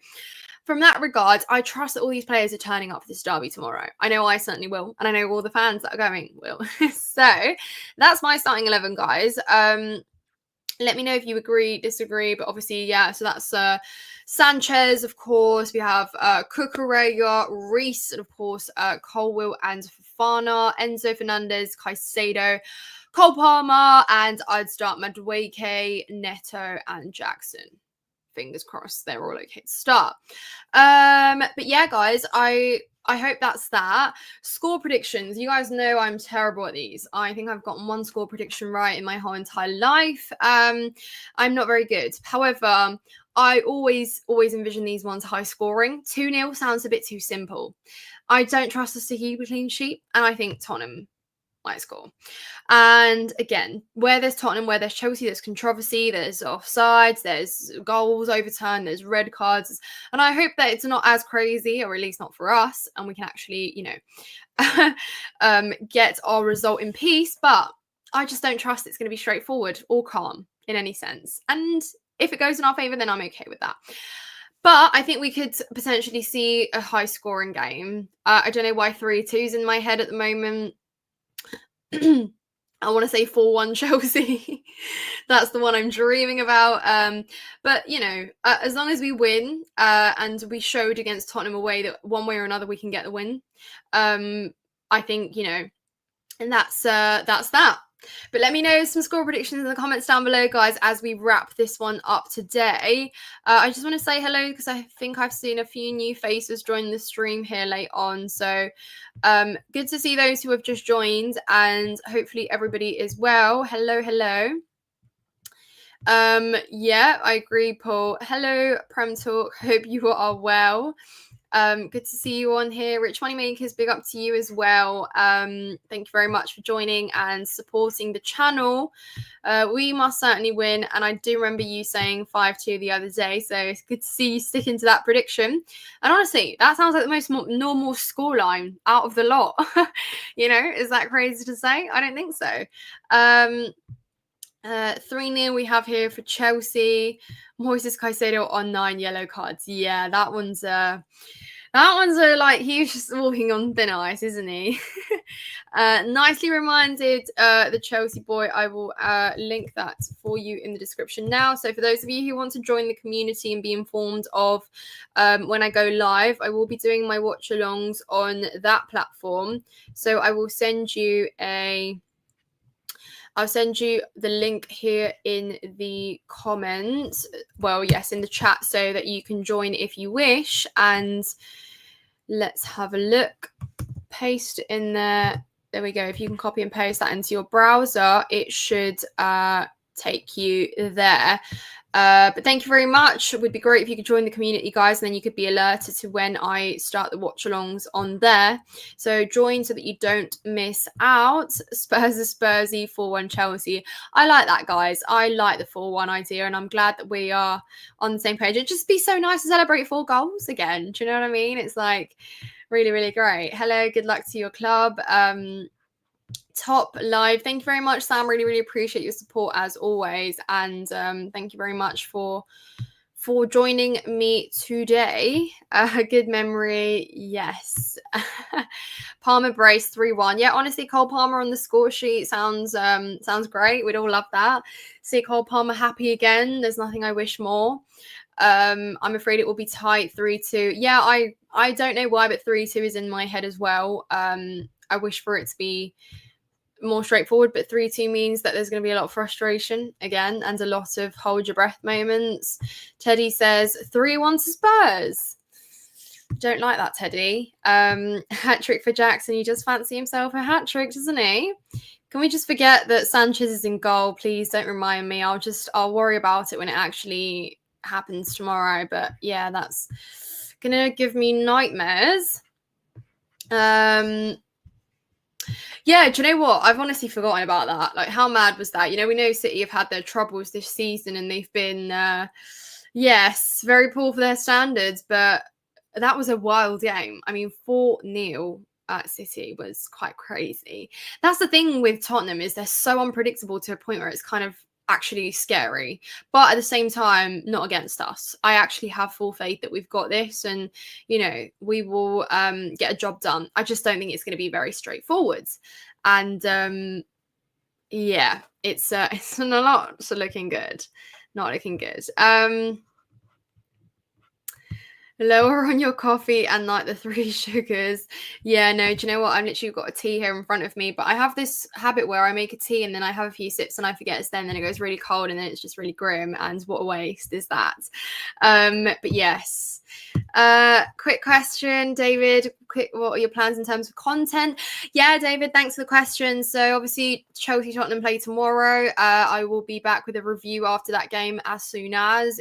from that regard, I trust that all these players are turning up for this derby tomorrow. I know I certainly will, and I know all the fans that are going will. So that's my starting 11, guys. Let me know if you agree, disagree, but obviously, yeah, so that's Sanchez, of course. We have Cucurella, Reece, and of course, Colwill and Fofana, Enzo Fernandez, Caicedo, Cole Palmer, and I'd start Madueke, Neto, and Jackson. Fingers crossed they're all okay to start. But yeah, guys, I hope that's that. Score predictions. You guys know I'm terrible at these. I think I've gotten one score prediction right in my whole entire life. I'm not very good. However, I always envision these ones high scoring. 2-0 sounds a bit too simple. I don't trust us to keep a clean sheet, and I think Tottenham might score. And again, where there's Tottenham, where there's Chelsea, there's controversy, there's offsides, there's goals overturned, there's red cards. And I hope that it's not as crazy, or at least not for us, and we can actually, get our result in peace. But I just don't trust it's going to be straightforward or calm in any sense. And if it goes in our favour, then I'm okay with that. But I think we could potentially see a high scoring game. I don't know why 3-2's in my head at the moment. I want to say 4-1 Chelsea. That's the one I'm dreaming about. But, as long as we win, and we showed against Tottenham away that one way or another we can get the win, I think, and that's that. But let me know some score predictions in the comments down below, guys, as we wrap this one up today. I just want to say hello because I think I've seen a few new faces join the stream here late on. So good to see those who have just joined, and hopefully everybody is well. Hello. Yeah, I agree, Paul. Hello, Prem Talk. Hope you are well. Good to see you on here. Rich Moneymakers, big up to you as well. Thank you very much for joining and supporting the channel. We must certainly win, and I do remember you saying 5-2 the other day, so it's good to see you sticking to that prediction. And honestly, that sounds like the most normal scoreline out of the lot. Is that crazy to say? I don't think so. 3-0 we have here for Chelsea. Moises Caicedo on 9 yellow cards. Yeah, that one's like he's just walking on thin ice, isn't he? Nicely reminded, the Chelsea boy. I will link that for you in the description now. So for those of you who want to join the community and be informed of when I go live, I will be doing my watch alongs on that platform. So I will send you I'll send you the link here in the comments. Well, yes, in the chat, so that you can join if you wish. And let's have a look. Paste in there. There we go. If you can copy and paste that into your browser, it should take you there. But thank you very much. It would be great if you could join the community, guys, and then you could be alerted to when I start the watch alongs on there. So join so that you don't miss out. Spurs are Spursy, 4-1 Chelsea. I like that, guys. I like the 4-1 idea, and I'm glad that we are on the same page. It'd just be so nice to celebrate 4 goals again. Do you know what I mean? It's like really great. Hello, good luck to your club. Top live, thank you very much, Sam. Really appreciate your support as always, and thank you very much for for joining me today. Good memory, yes. Palmer brace 3-1. Yeah, honestly, Cole Palmer on the score sheet sounds great. We'd all love that. See Cole Palmer happy again. There's nothing I wish more. I'm afraid it will be tight 3-2. Yeah, I don't know why, but 3-2 is in my head as well. I wish for it to be more straightforward, but 3-2 means that there's going to be a lot of frustration again and a lot of hold your breath moments. Teddy says 3-1 to Spurs. Don't like that, Teddy. Hat trick for Jackson. He just fancy himself a hat trick, doesn't he? Can we just forget that Sanchez is in goal? Please don't remind me. I'll worry about it when it actually happens tomorrow. But yeah, that's gonna give me nightmares. Yeah, do you know what? I've honestly forgotten about that. Like, how mad was that? You know, we know City have had their troubles this season and they've been, yes, very poor for their standards, but that was a wild game. I mean, 4-0 at City was quite crazy. That's the thing with Tottenham, is they're so unpredictable to a point where it's kind of actually scary, but at the same time not against us. I actually have full faith that we've got this, and you know, we will get a job done. I just don't think it's going to be very straightforward, and yeah, it's not looking good, not looking good. Lower on your coffee and like the 3 sugars. Yeah, no, do you know what? I've literally got a tea here in front of me, but I have this habit where I make a tea and then I have a few sips and I forget it's then it goes really cold and then it's just really grim, and what a waste is that. But yes. Quick question, David. What are your plans in terms of content? Yeah, David, thanks for the question. So obviously Chelsea Tottenham play tomorrow. I will be back with a review after that game as soon as.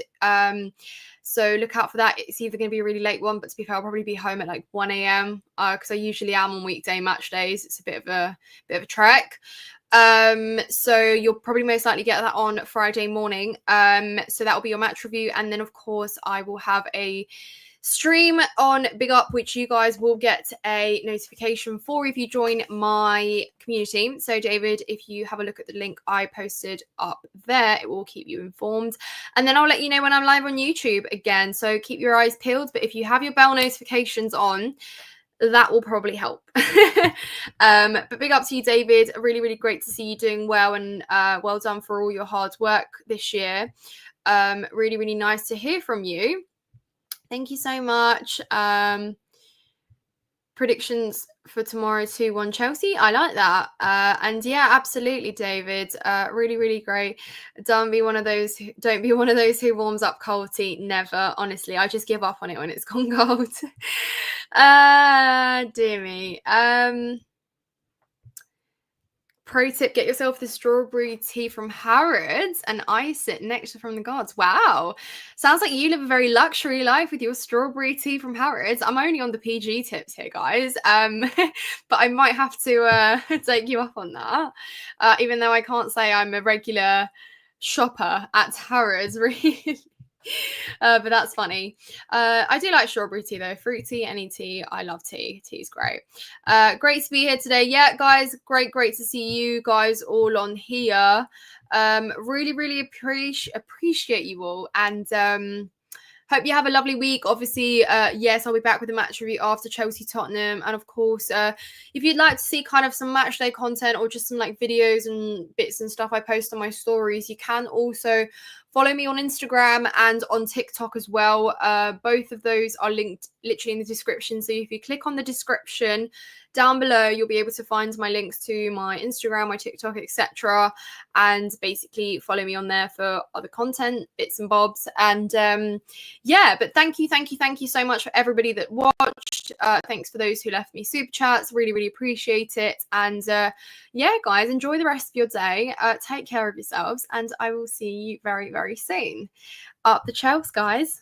So look out for that. It's either going to be a really late one, but to be fair, I'll probably be home at like 1 a.m. Because I usually am on weekday match days. It's a bit of a trek. So you'll probably most likely get that on Friday morning. So that will be your match review, and then of course I will have a stream on Big Up, which you guys will get a notification for if you join my community. So David, if you have a look at the link I posted up there, it will keep you informed, and then I'll let you know when I'm live on YouTube again, so keep your eyes peeled. But if you have your bell notifications on, that will probably help. But big up to you, David. Really, really great to see you doing well, and well done for all your hard work this year. Really, really nice to hear from you. Thank you so much. Predictions for tomorrow, 2-1 Chelsea. I like that. And yeah, absolutely, David. Really, really great. Don't be one of those who warms up cold tea. Never. Honestly, I just give up on it when it's gone cold. Dear me. Pro tip, get yourself the strawberry tea from Harrods and ice it next to from the gods. Wow. Sounds like you live a very luxury life with your strawberry tea from Harrods. I'm only on the PG tips here, guys. But I might have to take you up on that. Even though I can't say I'm a regular shopper at Harrods, really. But that's funny. I do like strawberry tea though. Fruit tea, any tea. I love tea. Tea's great. Great to be here today. Yeah, guys, great to see you guys all on here. Really, really appreciate you all, and hope you have a lovely week. Obviously, yes, I'll be back with a match review after Chelsea Tottenham. And of course, if you'd like to see kind of some match day content or just some like videos and bits and stuff I post on my stories, you can also follow me on Instagram and on TikTok as well. Both of those are linked literally in the description. So if you click on the description down below, you'll be able to find my links to my Instagram, my TikTok, etc. And basically follow me on there for other content, bits and bobs. And yeah, but thank you so much for everybody that watched. Thanks for those who left me super chats. Really, really appreciate it. And yeah, guys, enjoy the rest of your day. Take care of yourselves, and I will see you very, very soon. Up the Chelsea, guys.